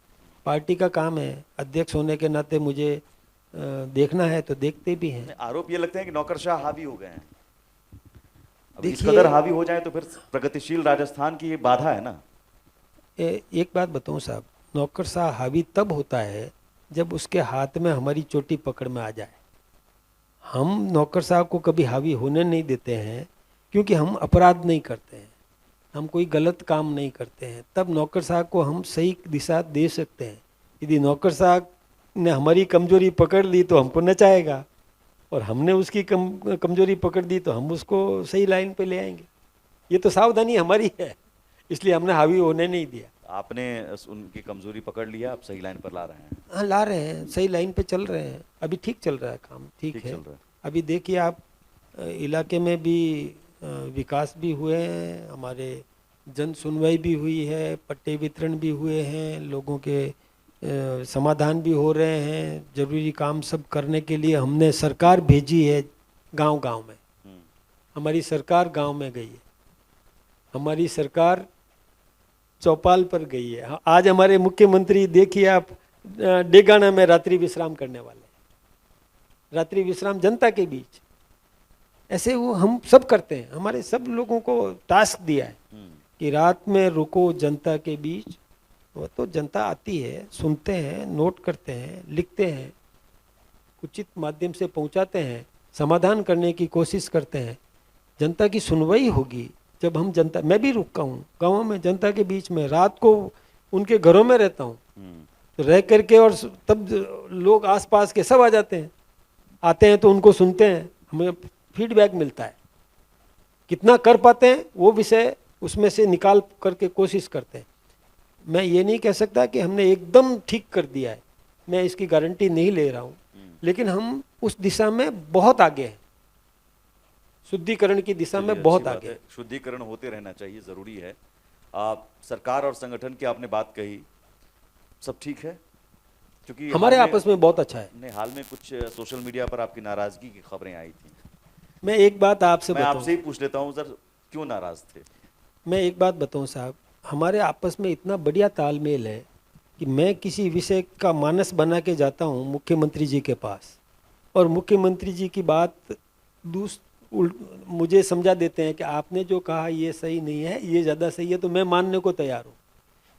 पार्टी का काम है। अध्यक्ष होने के नाते मुझे देखना है तो देखते भी हैं। आरोप ये लगते हैं कि नौकरशाह हावी हो गए हैं। अब इस देखिए, कदर हावी हो जाए तो फिर प्रगतिशील राजस्थान की ये बाधा है ना। एक बात बताऊं साहब, नौकरशाह हावी तब होता है जब उसके हाथ में हमारी चोटी पकड़ में आ जाए। हम नौकरशाह को कभी हावी होने नहीं देते हैं, क्योंकि हम अपराध नहीं करते हैं, हम कोई गलत काम नहीं करते हैं, तब नौकरशाह को हम सही दिशा दे सकते हैं। यदि नौकरशाह ने हमारी कमजोरी पकड़ ली तो हमको नचाएगा, और हमने उसकी कमजोरी पकड़ दी तो हम उसको सही लाइन पे ले आएंगे। ये तो सावधानी हमारी है, इसलिए हमने हावी होने नहीं दिया। आपने उनकी कमजोरी पकड़ लिया, आप सही लाइन पर ला रहे हैं। हाँ, ला रहे हैं, सही लाइन पे चल रहे हैं, अभी ठीक चल रहा है काम, ठीक है। चल रहा है। अभी देखिए आप, इलाके में भी विकास भी हुए हैं, हमारे जन सुनवाई भी हुई है, पट्टे वितरण भी हुए हैं, लोगों के समाधान भी हो रहे हैं। जरूरी काम सब करने के लिए हमने सरकार भेजी है गांव गांव में, हमारी सरकार गांव में गई है, हमारी सरकार चौपाल पर गई है। आज हमारे मुख्यमंत्री देखिए आप, डेगाना में रात्रि विश्राम करने वाले, रात्रि विश्राम जनता के बीच। ऐसे वो हम सब करते हैं, हमारे सब लोगों को टास्क दिया है कि रात में रुको जनता के बीच। वो तो जनता आती है, सुनते हैं, नोट करते हैं, लिखते हैं, उचित माध्यम से पहुंचाते हैं, समाधान करने की कोशिश करते हैं। जनता की सुनवाई होगी जब हम जनता, मैं भी रुका हूँ गाँव में जनता के बीच में, रात को उनके घरों में रहता हूँ, तो रह करके, और तब लोग आसपास के सब आ जाते हैं, आते हैं तो उनको सुनते हैं, हमें फीडबैक मिलता है, कितना कर पाते हैं वो विषय उसमें से निकाल करके कोशिश करते हैं। मैं ये नहीं कह सकता कि हमने एकदम ठीक कर दिया है, मैं इसकी गारंटी नहीं ले रहा हूँ, लेकिन हम उस दिशा में बहुत आगे हैं, शुद्धिकरण की दिशा में बहुत आगे हैं। शुद्धिकरण होते रहना चाहिए, जरूरी है। आप सरकार और संगठन की आपने बात कही, सब ठीक है, क्योंकि हमारे आपस में बहुत अच्छा है। हाल में कुछ सोशल मीडिया पर आपकी नाराजगी की खबरें आई थी। मैं एक बात आपसे मैं आपसे ही पूछ लेता हूं सर, क्यों नाराज थे? मैं एक बात बताऊं साहब, हमारे आपस में इतना बढ़िया तालमेल है कि मैं किसी विषय का मानस बना के जाता हूं मुख्यमंत्री जी के पास, और मुख्यमंत्री जी की बात मुझे समझा देते हैं कि आपने जो कहा ये सही नहीं है, ये ज़्यादा सही है, तो मैं मानने को तैयार हूँ।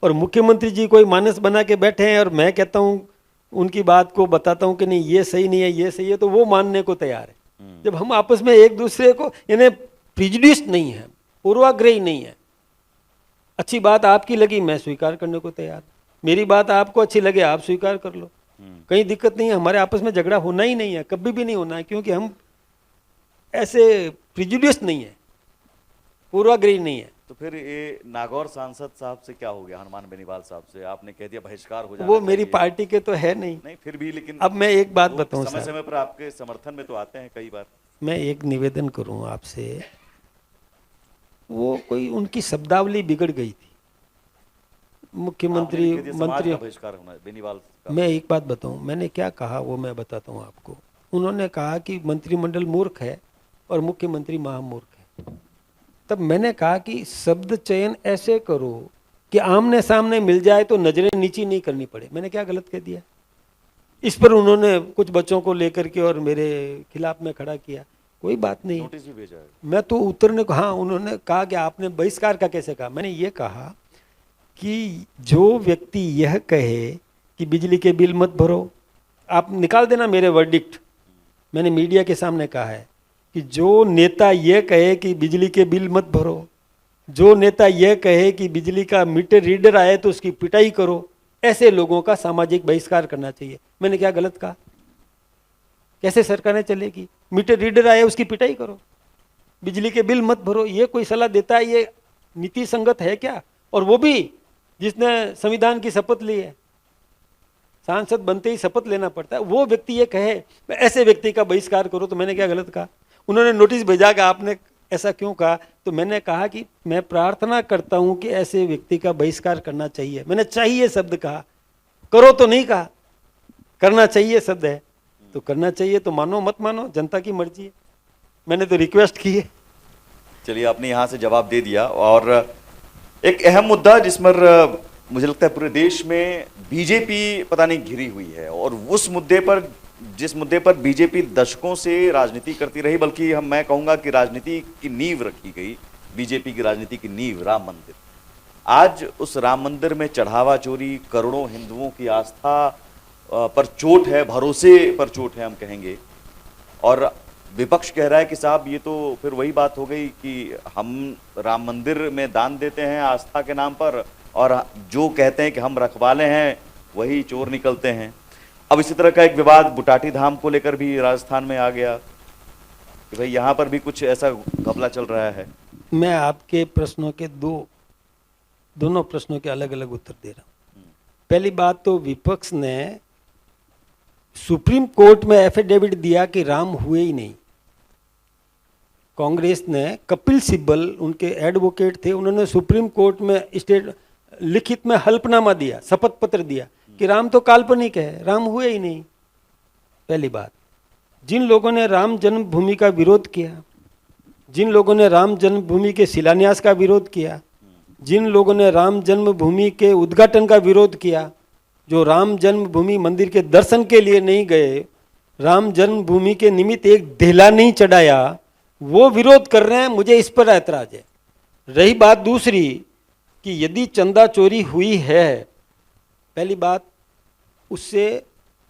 और मुख्यमंत्री जी कोई मानस बना के बैठे हैं और मैं कहता हूँ, उनकी बात को बताता हूँ कि नहीं ये सही नहीं है, ये सही है, तो वो मानने को तैयार है। जब हम आपस में एक दूसरे को, यानी प्रिजुडिस नहीं है, पूर्वाग्रही नहीं है, अच्छी बात आपकी लगी मैं स्वीकार करने को तैयार, मेरी बात आपको अच्छी लगे आप स्वीकार कर लो, कहीं दिक्कत नहीं है। हमारे आपस में झगड़ा होना ही नहीं है, कभी भी नहीं होना है, क्योंकि हम ऐसे प्रिजुडिस नहीं है, पूर्वाग्रही नहीं है। तो फिर ये नागौर सांसद साहब से क्या हो गया, हनुमान बेनीवाल साहब से? आपने कह दिया बहिष्कार हो जाना वो मेरी चाहिए। पार्टी के तो है नहीं। नहीं फिर भी, लेकिन अब मैं एक बात बताऊं समय सर, समय पर आपके समर्थन में तो आते हैं कई बार। मैं एक निवेदन करूं आपसे, वो कोई उनकी शब्दावली बिगड़ गई थी, मुख्यमंत्री मंत्री। बहिष्कार होना बेनीवाल का। मैं एक बात बताऊं, मैंने क्या कहा वो मैं बताता हूं आपको। उन्होंने कहा कि मंत्रिमंडल मूर्ख है, और मुख्यमंत्री महामूर्ख है। तब मैंने कहा कि शब्द चयन ऐसे करो कि आमने सामने मिल जाए तो नजरें नीची नहीं करनी पड़े। मैंने क्या गलत कह दिया? इस पर उन्होंने कुछ बच्चों को लेकर के और मेरे खिलाफ में खड़ा किया। कोई बात नहीं, नोटिस भी भेजा है। मैं तो उतरने को, हाँ उन्होंने कहा कि आपने बहिष्कार का कैसे कहा? मैंने ये कहा कि जो व्यक्ति यह कहे कि बिजली के बिल मत भरो, आप निकाल देना मेरे वर्डिक्ट। मैंने मीडिया के सामने कहा है कि जो नेता यह कहे कि बिजली के बिल मत भरो, जो नेता यह कहे कि बिजली का मीटर रीडर आए तो उसकी पिटाई करो, ऐसे लोगों का सामाजिक बहिष्कार करना चाहिए। मैंने क्या गलत कहा? कैसे सरकारें चलेगी? मीटर रीडर आए उसकी पिटाई करो, बिजली के बिल मत भरो, ये कोई सलाह देता है? ये नीति संगत है क्या? और वो भी जिसने संविधान की शपथ ली है, सांसद बनते ही शपथ लेना पड़ता है, वो व्यक्ति ये कहे ऐसे व्यक्ति का बहिष्कार करो, तो मैंने क्या गलत कहा? उन्होंने नोटिस भेजा कि आपने ऐसा क्यों कहा? तो मैंने कहा कि मैं प्रार्थना करता हूं कि ऐसे व्यक्ति का बहिष्कार करना चाहिए। मैंने चाहिए शब्द कहा, करो तो नहीं कहा। करना चाहिए शब्द है तो करना चाहिए, तो मानो मत मानो, जनता की मर्जी है। मैंने तो रिक्वेस्ट की है। चलिए, आपने यहाँ से जवाब दे दिया। और एक अहम मुद्दा जिस पर मुझे लगता है पूरे देश में बीजेपी पता नहीं घिरी हुई है, और उस मुद्दे पर, जिस मुद्दे पर बीजेपी दशकों से राजनीति करती रही, बल्कि मैं कहूंगा कि राजनीति की नींव रखी गई, बीजेपी की राजनीति की नींव राम मंदिर। आज उस राम मंदिर में चढ़ावा चोरी, करोड़ों हिंदुओं की आस्था पर चोट है, भरोसे पर चोट है हम कहेंगे। और विपक्ष कह रहा है कि साहब ये तो फिर वही बात हो गई कि हम राम मंदिर में दान देते हैं आस्था के नाम पर, और जो कहते हैं कि हम रखवाले हैं वही चोर निकलते हैं। अब इसी तरह का एक विवाद बुटाटी धाम को लेकर भी राजस्थान में आ गया कि भाई यहाँ पर भी कुछ ऐसा घपला चल रहा है। मैं आपके प्रश्नों के दोनों प्रश्नों के अलग अलग उत्तर दे रहा हूं। पहली बात तो विपक्ष ने सुप्रीम कोर्ट में एफिडेविट दिया कि राम हुए ही नहीं। कांग्रेस ने, कपिल सिब्बल उनके एडवोकेट थे, उन्होंने सुप्रीम कोर्ट में स्टेट लिखित में हल्फनामा दिया, शपथ पत्र दिया कि राम तो काल्पनिक है, राम हुए ही नहीं। पहली बात, जिन लोगों ने राम जन्मभूमि का विरोध किया, जिन लोगों ने राम जन्मभूमि के शिलान्यास का विरोध किया, जिन लोगों ने राम जन्मभूमि के उद्घाटन का विरोध किया, जो राम जन्मभूमि मंदिर के दर्शन के लिए नहीं गए, राम जन्मभूमि के निमित्त एक धेला नहीं चढ़ाया, वो विरोध कर रहे हैं। मुझे इस पर ऐतराज है। रही बात दूसरी कि यदि चंदा चोरी हुई है, पहली बात उससे,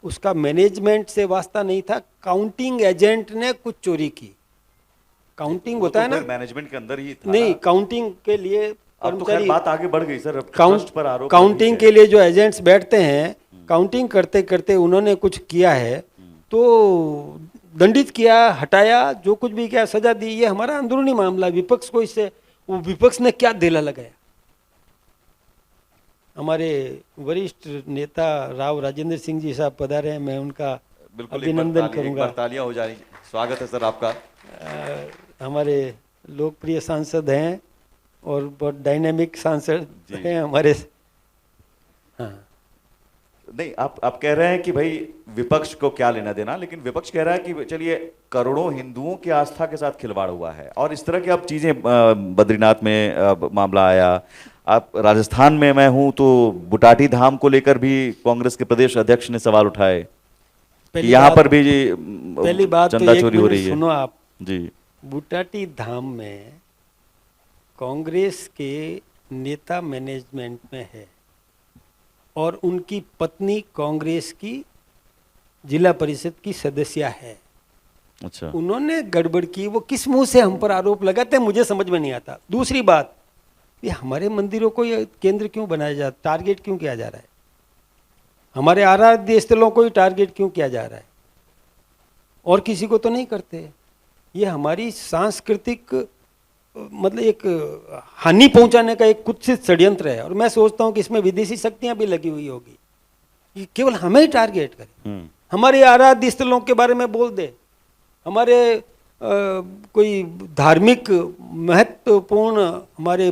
उसका मैनेजमेंट से वास्ता नहीं था, काउंटिंग एजेंट ने कुछ चोरी की। काउंटिंग होता है ना, मैनेजमेंट के अंदर ही था नहीं, ना। काउंटिंग के लिए अब तो खैर बात आगे बढ़ गई सर, अब काउंट ट्रस्ट पर आरोप काउंटिंग लगी के लिए जो एजेंट्स बैठते हैं, काउंटिंग करते करते उन्होंने कुछ किया है तो दंडित किया, हटाया, जो कुछ भी किया सजा दी। ये हमारा अंदरूनी मामला, विपक्ष को इससे, वो विपक्ष ने क्या धेला लगाया? हमारे वरिष्ठ नेता राव राजेंद्र सिंह जी साहब पधारे हैं, मैं उनका बिल्कुल अभिनंदन करूंगा। तालियां हो जानी, स्वागत है सर आपका। हमारे लोकप्रिय सांसद हैं और बहुत डायनेमिक सांसद हैं हमारे। हाँ, नहीं, आप कह रहे हैं कि भाई विपक्ष को क्या लेना देना, लेकिन विपक्ष कह रहा है कि चलिए करोड़ों हिंदुओं की आस्था के साथ खिलवाड़ हुआ है, और इस तरह की अब चीजें, बद्रीनाथ में मामला आया, आप राजस्थान में मैं हूं तो बुटाटी धाम को लेकर भी कांग्रेस के प्रदेश अध्यक्ष ने सवाल उठाए कि यहाँ पर भी पहली बात चंदा तो चोरी हो रही है। सुनो आप जी, बुटाटी धाम में कांग्रेस के नेता मैनेजमेंट में है और उनकी पत्नी कांग्रेस की जिला परिषद की सदस्य है। अच्छा, उन्होंने गड़बड़ की, वो किस मुंह से हम पर आरोप लगाते हैं मुझे समझ में नहीं आता। दूसरी बात, ये हमारे मंदिरों को ये केंद्र क्यों बनाया जा, टारगेट क्यों किया जा रहा है? हमारे आराध्य स्थलों को ही टारगेट क्यों किया जा रहा है? और किसी को तो नहीं करते। ये हमारी सांस्कृतिक, मतलब एक हानि पहुंचाने का एक कुत्सित षड्यंत्र है। और मैं सोचता हूं कि इसमें विदेशी शक्तियां भी लगी हुई होगी कि केवल हमें ही टारगेट करें, हमारे आराध्य स्थलों के बारे में बोल दे, हमारे कोई धार्मिक महत्वपूर्ण, हमारे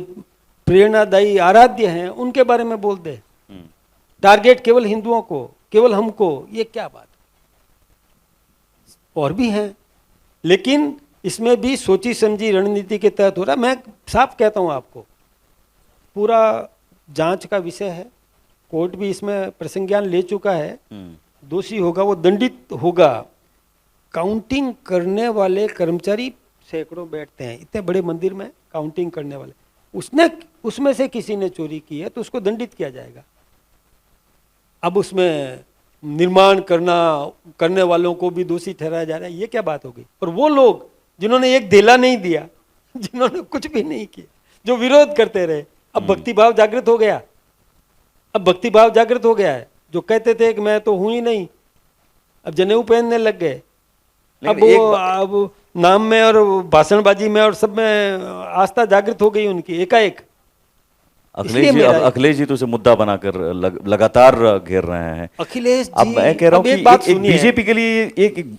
प्रेरणादायी आराध्य हैं उनके बारे में बोल दे। टारगेट केवल हिंदुओं को, केवल हमको, ये क्या बात? और भी हैं, लेकिन इसमें भी सोची समझी रणनीति के तहत हो रहा है। मैं साफ कहता हूँ आपको, पूरा जांच का विषय है, कोर्ट भी इसमें प्रसंज्ञान ले चुका है। दोषी होगा वो दंडित होगा। काउंटिंग करने वाले कर्मचारी सैकड़ों बैठते हैं, इतने बड़े मंदिर में काउंटिंग करने वाले, उसमें से किसी ने चोरी की है तो उसको दंडित किया जाएगा। अब उसमें निर्माण करने वालों को भी दोषी ठहराया जा रहा है, ये क्या बात हो गई? और वो लोग जिन्होंने एक धेला नहीं दिया, जिन्होंने कुछ भी नहीं किया, जो विरोध करते रहे, अब भक्तिभाव जागृत हो गया। अब भक्तिभाव जागृत हो गया है। जो कहते थे कि मैं तो हूं ही नहीं, अब जनेऊ पहनने लग गए। अब नाम में और भाषणबाजी में और सब में आस्था जागृत हो गई उनकी एकाएक। अखिलेश जी तो उसे मुद्दा बनाकर लगातार घेर रहे हैं। अखिलेश जी, अब मैं कह रहा हूं कि एक बीजेपी के लिए एक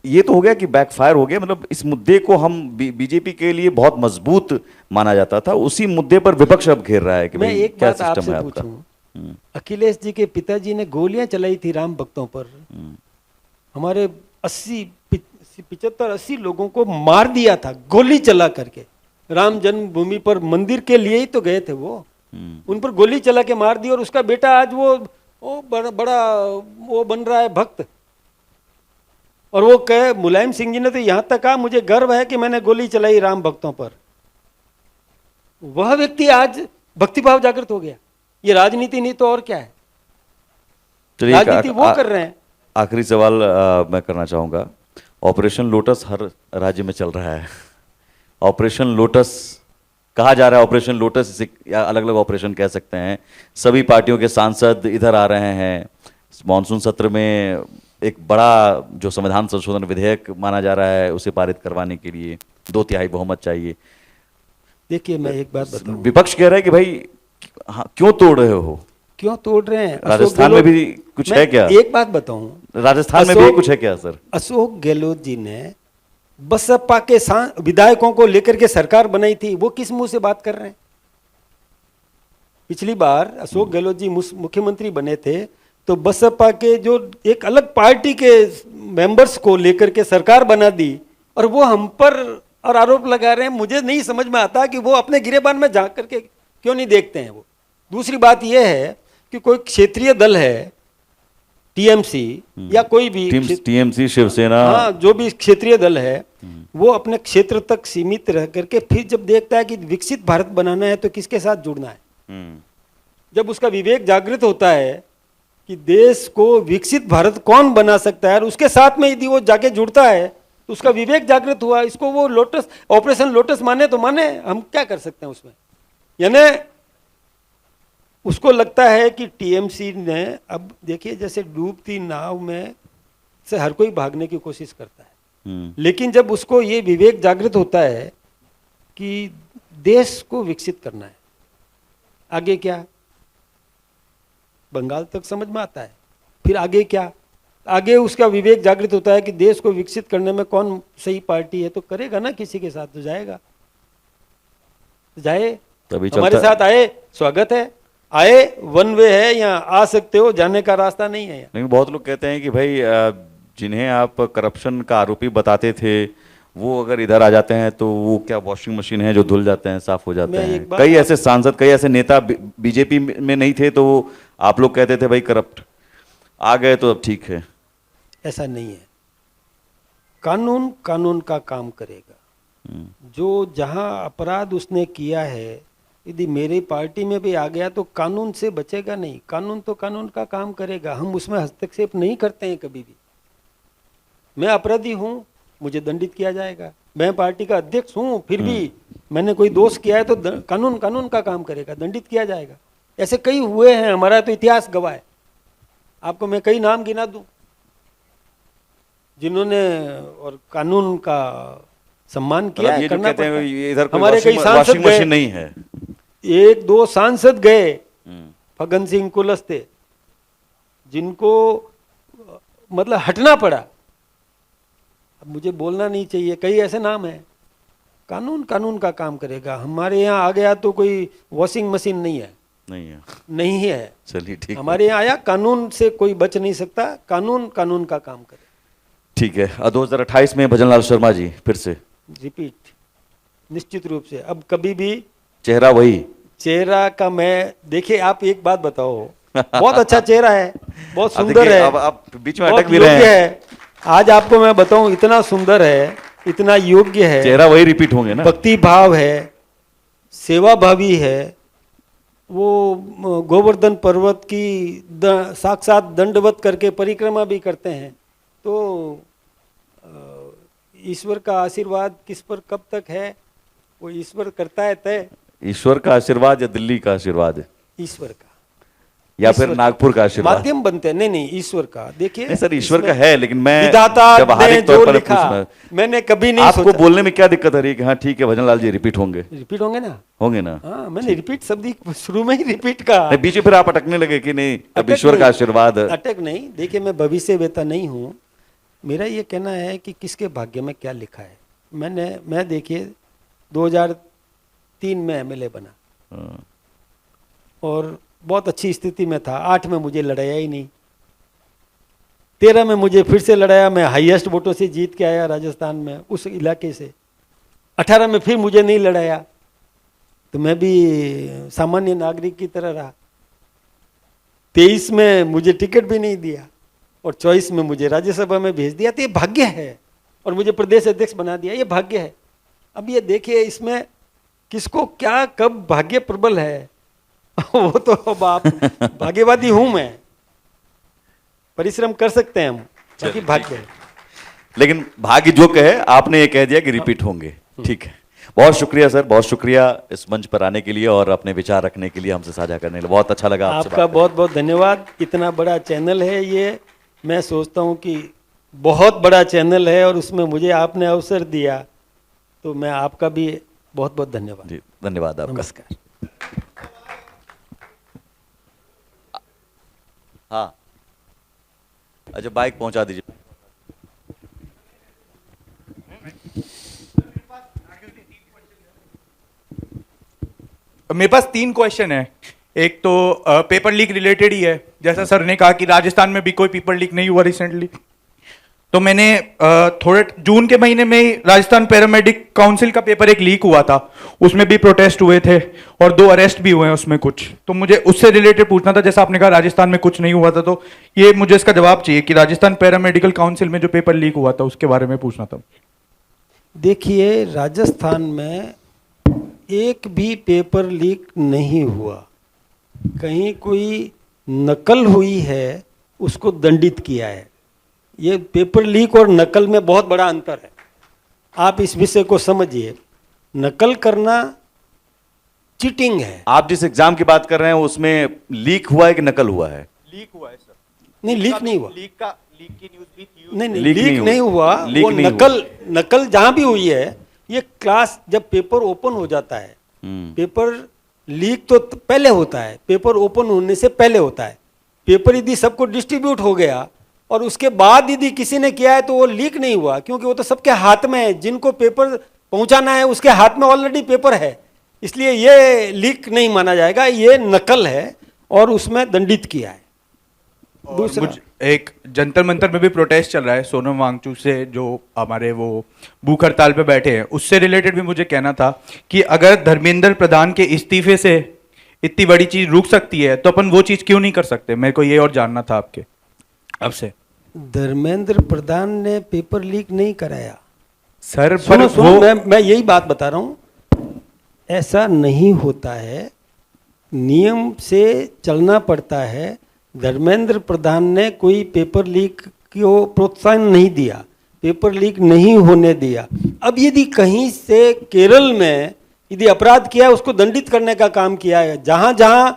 ये तो हो गया कि बैकफायर हो गया। मतलब इस मुद्दे को हम बीजेपी के लिए बहुत मजबूत माना जाता था, उसी मुद्दे पर विपक्ष अब घेर रहा है कि भाई क्या सिस्टम है आपका। अखिलेश जी के पिताजी ने गोलियां चलाई थी राम भक्तों पर, हमारे 75-80 लोगों को मार दिया था गोली चला करके। राम जन्मभूमि पर मंदिर के लिए ही तो गए थे वो, उन पर गोली चला के मार दी। और उसका बेटा आज वो बड़ा वो बन रहा है भक्त। और वो कहे, मुलायम सिंह जी ने तो यहां तक कहा, मुझे गर्व है कि मैंने गोली चलाई राम भक्तों पर। वह व्यक्ति आज भक्तिभाव जागृत हो गया। ये राजनीति नहीं तो और क्या है? राजनीति वो कर रहे हैं। आखिरी सवाल मैं करना चाहूंगा। ऑपरेशन लोटस हर राज्य में चल रहा है। ऑपरेशन लोटस कहा जा रहा है, ऑपरेशन लोटस, इसे अलग अलग ऑपरेशन कह सकते हैं। सभी पार्टियों के सांसद इधर आ रहे हैं। मॉनसून सत्र में एक बड़ा जो संविधान संशोधन विधेयक माना जा रहा है, उसे पारित करवाने के लिए 2/3 बहुमत चाहिए। देखिए, मैं एक बात बताऊं, विपक्ष कह रहा है कि भाई हाँ, क्यों तोड़ रहे हो? क्यों तोड़ रहे हैं? राजस्थान में भी कुछ है क्या? एक बात बताऊं, राजस्थान में भी कुछ है क्या सर? अशोक गहलोत जी ने बसपा के विधायकों को लेकर के सरकार बनाई थी, वो किस मुंह से बात कर रहे हैं? पिछली बार अशोक गहलोत जी मुख्यमंत्री बने थे तो बसपा के जो एक अलग पार्टी के मेंबर्स को लेकर के सरकार बना दी, और वो हम पर और आरोप लगा रहे हैं। मुझे नहीं समझ में आता कि वो अपने गिरेबान में झांक करके क्यों नहीं देखते हैं वो। दूसरी बात यह है कि कोई क्षेत्रीय दल है, टीएमसी या कोई भी टीएमसी, शिवसेना, हाँ, जो भी क्षेत्रीय दल है, वो अपने क्षेत्र तक सीमित रह करके फिर जब देखता है कि विकसित भारत बनाना है तो किसके साथ जुड़ना है। जब उसका विवेक जागृत होता है कि देश को विकसित भारत कौन बना सकता है, और उसके साथ में यदि वो जाके जुड़ता है तो उसका विवेक जागृत हुआ। इसको वो लोटस, ऑपरेशन लोटस माने तो माने, हम क्या कर सकते हैं उसमें? यानी उसको लगता है कि टीएमसी ने, अब देखिए जैसे डूबती नाव में से हर कोई भागने की कोशिश करता है, लेकिन जब उसको ये विवेक जागृत होता है कि देश को विकसित करना है, आगे क्या? बंगाल तक समझ में आता है, फिर आगे क्या? आगे उसका विवेक जागृत होता है कि देश को विकसित करने में कौन सही पार्टी है, तो करेगा ना, किसी के साथ तो जाएगा, जाए, हमारे साथ आए, स्वागत है, आए, वन वे है, यहाँ आ सकते हो, जाने का रास्ता नहीं है। लेकिन बहुत लोग कहते हैं कि भाई जिन्हें आप करप्शन का आरोपी बताते थे, वो अगर इधर आ जाते हैं तो वो क्या वॉशिंग मशीन है जो धुल जाते हैं, साफ हो जाते हैं। कई ऐसे सांसद, कई ऐसे नेता बीजेपी में नहीं थे तो आप लोग कहते थे भाई करप्ट, आ गए तो अब ठीक है। ऐसा नहीं है। कानून कानून का काम करेगा। जो जहां अपराध उसने किया है, यदि मेरी पार्टी में भी आ गया तो कानून से बचेगा नहीं। कानून तो कानून का काम करेगा, हम उसमें हस्तक्षेप नहीं करते हैं कभी भी। मैं अपराधी हूं, मुझे दंडित किया जाएगा। मैं पार्टी का अध्यक्ष हूं, फिर भी मैंने कोई दोष किया है तो कानून कानून का काम करेगा, दंडित किया जाएगा। ऐसे कई हुए हैं, हमारा तो इतिहास गवाह है। आपको मैं कई नाम गिना दूं जिन्होंने और कानून का सम्मान किया है। करना पड़ता है। इधर हमारे कई सांसद गए, नहीं है, 1-2 सांसद गए, फग्गन सिंह कुलस्ते, जिनको मतलब हटना पड़ा। अब मुझे बोलना नहीं चाहिए, कई ऐसे नाम हैं। कानून कानून का काम करेगा। हमारे यहाँ आ गया तो कोई वॉशिंग मशीन नहीं है, नहीं है। चलिए ठीक, हमारे यहाँ आया, कानून से कोई बच नहीं सकता। कानून कानून का काम करे। ठीक है। 2028 में भजनलाल शर्मा जी फिर से रिपीट, निश्चित रूप से। अब कभी भी चेहरा वही। चेहरा का मैं, देखिए आप एक बात बताओ, बहुत अच्छा चेहरा है, बहुत अब सुंदर देखिए, है, अब आप बीच में बहुत अटक भी रहे योग्य हैं। है। आज आपको मैं बताऊं, इतना सुंदर है, इतना योग्य है, चेहरा वही रिपीट होंगे ना। भक्ति भाव है, सेवा भावी है। वो गोवर्धन पर्वत की साक्षात दंडवत करके परिक्रमा भी करते हैं। तो ईश्वर का आशीर्वाद किस पर कब तक है, वो ईश्वर करता है तय। ईश्वर का आशीर्वाद या दिल्ली का आशीर्वाद, ईश्वर का या फिर ईश्वर नागपुर का आशीर्वाद? माध्यम बनते हैं। नहीं, ईश्वर का। देखिए नहीं सर, ईश्वर इसमें का है, लेकिन मैं विधाता ने व्यावहारिक तौर जो पर लिखा, पूछना, मैंने कभी नहीं आपको सोचा। बोलने में क्या दिक्कत आ रही है कि हाँ ठीक है भजन लाल जी रिपीट होंगे? रिपीट होंगे ना? होंगे ना? हाँ, मैंने रिपीट शब्द ही शुरू में ही रिपीट का। नहीं, बीच में फिर आप अटकने लगे कि नहीं अब अटक ईश्वर का नहीं, आशीर्वाद। अटक नहीं। देखिए मैं भविष्य वेता नहीं हूँ। मेरा ये कहना है कि किसके भाग्य में क्या लिखा है। मैं देखिए 2003 में एमएलए बना हाँ। और बहुत अच्छी स्थिति में था। 8 में मुझे लड़ाया ही नहीं, 13 में मुझे फिर से लड़ाया, मैं हाईएस्ट वोटों से जीत के आया राजस्थान में उस इलाके से। 18 में फिर मुझे नहीं लड़ाया, तो मैं भी सामान्य नागरिक की तरह रहा। 23 में मुझे टिकट भी नहीं दिया और 24 में मुझे राज्यसभा में भेज दिया। तो ये भाग्य है, और मुझे प्रदेश अध्यक्ष बना दिया, ये भाग्य है। अब ये देखिए इसमें किसको क्या कब भाग्य प्रबल है वो तो अब आप भाग्यवादी हूं मैं, परिश्रम कर सकते हैं हम, बाकी भाग्य है। लेकिन भाग्य जो कहे, आपने ये कह दिया कि रिपीट होंगे। ठीक है, बहुत शुक्रिया सर, बहुत शुक्रिया इस मंच पर आने के लिए और अपने विचार रखने के लिए, हमसे साझा करने के लिए। बहुत अच्छा लगा आपसे आपका बहुत बहुत धन्यवाद। इतना बड़ा चैनल है ये, मैं सोचता हूँ कि बहुत बड़ा चैनल है और उसमें मुझे आपने अवसर दिया, तो मैं आपका भी बहुत बहुत धन्यवाद। जी, धन्यवाद आपका। नमस्कार। हाँ, अच्छा बाइक पहुंचा दीजिए। मेरे पास 3 क्वेश्चन है। एक तो पेपर लीक रिलेटेड ही है, जैसा सर ने कहा कि राजस्थान में भी कोई पेपर लीक नहीं हुआ रिसेंटली। तो मैंने थोड़े जून के महीने में ही राजस्थान पैरामेडिक काउंसिल का पेपर एक लीक हुआ था, उसमें भी प्रोटेस्ट हुए थे और 2 अरेस्ट भी हुए हैं उसमें कुछ। तो मुझे उससे रिलेटेड पूछना था, जैसा आपने कहा राजस्थान में कुछ नहीं हुआ था, तो ये मुझे इसका जवाब चाहिए कि राजस्थान पैरामेडिकल काउंसिल में जो पेपर लीक हुआ था उसके बारे में पूछना था। देखिए राजस्थान में एक भी पेपर लीक नहीं हुआ। कहीं कोई नकल हुई है उसको दंडित किया है। ये पेपर लीक और नकल में बहुत बड़ा अंतर है, आप इस विषय को समझिए। नकल करना चीटिंग है। आप जिस एग्जाम की बात कर रहे हैं उसमें लीक हुआ है कि नकल हुआ है? लीक हुआ है सर। नहीं, लीक नहीं हुआ। लीक की न्यूज भी थी। नहीं, लीक लीक नहीं नहीं हुआ। लीक वो नहीं नकल जहां भी हुई है, ये क्लास जब पेपर ओपन हो जाता है, पेपर लीक तो पहले होता है, पेपर ओपन होने से पहले होता है। पेपर यदि सबको डिस्ट्रीब्यूट हो गया और उसके बाद यदि किसी ने किया है तो वो लीक नहीं हुआ, क्योंकि वो तो सबके हाथ में है। जिनको पेपर पहुंचाना है उसके हाथ में ऑलरेडी पेपर है, इसलिए ये लीक नहीं माना जाएगा, ये नकल है और उसमें दंडित किया है। दूसरा, एक जंतर मंतर में भी प्रोटेस्ट चल रहा है सोनम वांगचुक से, जो हमारे वो भूख हड़ताल पे बैठे हैं, उससे रिलेटेड भी मुझे कहना था कि अगर धर्मेंद्र प्रधान के इस्तीफे से इतनी बड़ी चीज रुक सकती है तो अपन वो चीज क्यों नहीं कर सकते? मेरे को ये और जानना था आपके आपसे। धर्मेंद्र प्रधान ने पेपर लीक नहीं कराया सर सुनो सुनो, मैं यही बात बता रहा हूं, ऐसा नहीं होता है, नियम से चलना पड़ता है। धर्मेंद्र प्रधान ने कोई पेपर लीक को प्रोत्साहन नहीं दिया, पेपर लीक नहीं होने दिया। अब यदि कहीं से केरल में यदि अपराध किया है, उसको दंडित करने का काम किया है। जहां जहां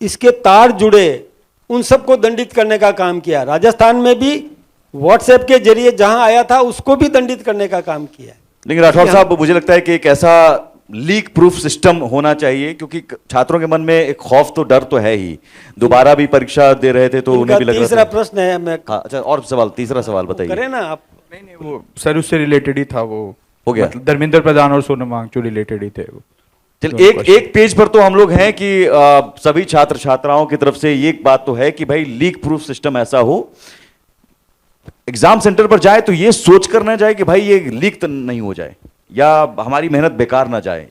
इसके तार जुड़े उन सबको दंडित करने का काम किया। राजस्थान में भी व्हाट्सएप के जरिए जहां आया था उसको भी दंडित करने का काम किया है। लेकिन राठौर साहब, मुझे लगता है कि एक ऐसा लीक प्रूफ सिस्टम होना चाहिए, क्योंकि छात्रों के मन में एक खौफ तो डर तो है ही। दोबारा भी परीक्षा दे रहे थे तो उन्हें भी लग रहा तीसरा था। प्रश्न है, मैं हाँ, अच्छा, और सवाल, तीसरा सवाल बताइए। करें ना आप। नहीं वो सर उससे रिलेटेड ही था, वो हो गया। मतलब धर्मेंद्र प्रधान और सोनम वांगचुक रिलेटेड ही थे वो। चल, एक पेज पर तो हम लोग हैं कि सभी छात्र छात्राओं की तरफ से ये बात तो है कि भाई लीक प्रूफ सिस्टम ऐसा हो, एग्जाम सेंटर पर जाए तो ये सोच कर ना जाए कि भाई ये लीक तो नहीं हो जाए। या हमारी मेहनत बेकार ना जाए।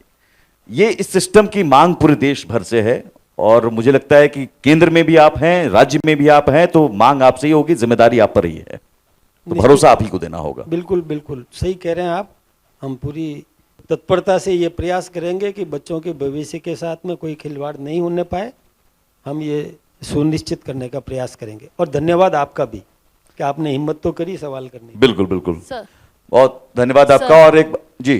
ये इस सिस्टम की मांग पूरे देश भर से है और मुझे लगता है कि केंद्र में भी आप हैं, राज्य में भी आप हैं, तो मांग आपसे ही होगी, जिम्मेदारी आप पर ही है, तो भरोसा आप ही को देना होगा। बिल्कुल बिल्कुल सही कह रहे हैं आप। हम पूरी तत्परता से ये प्रयास करेंगे कि बच्चों के भविष्य के साथ में कोई खिलवाड़ नहीं होने पाए, हम ये सुनिश्चित करने का प्रयास करेंगे। और धन्यवाद आपका भी कि आपने हिम्मत तो करी सवाल करने की। बिल्कुल बिल्कुल, सर बहुत धन्यवाद आपका। और एक जी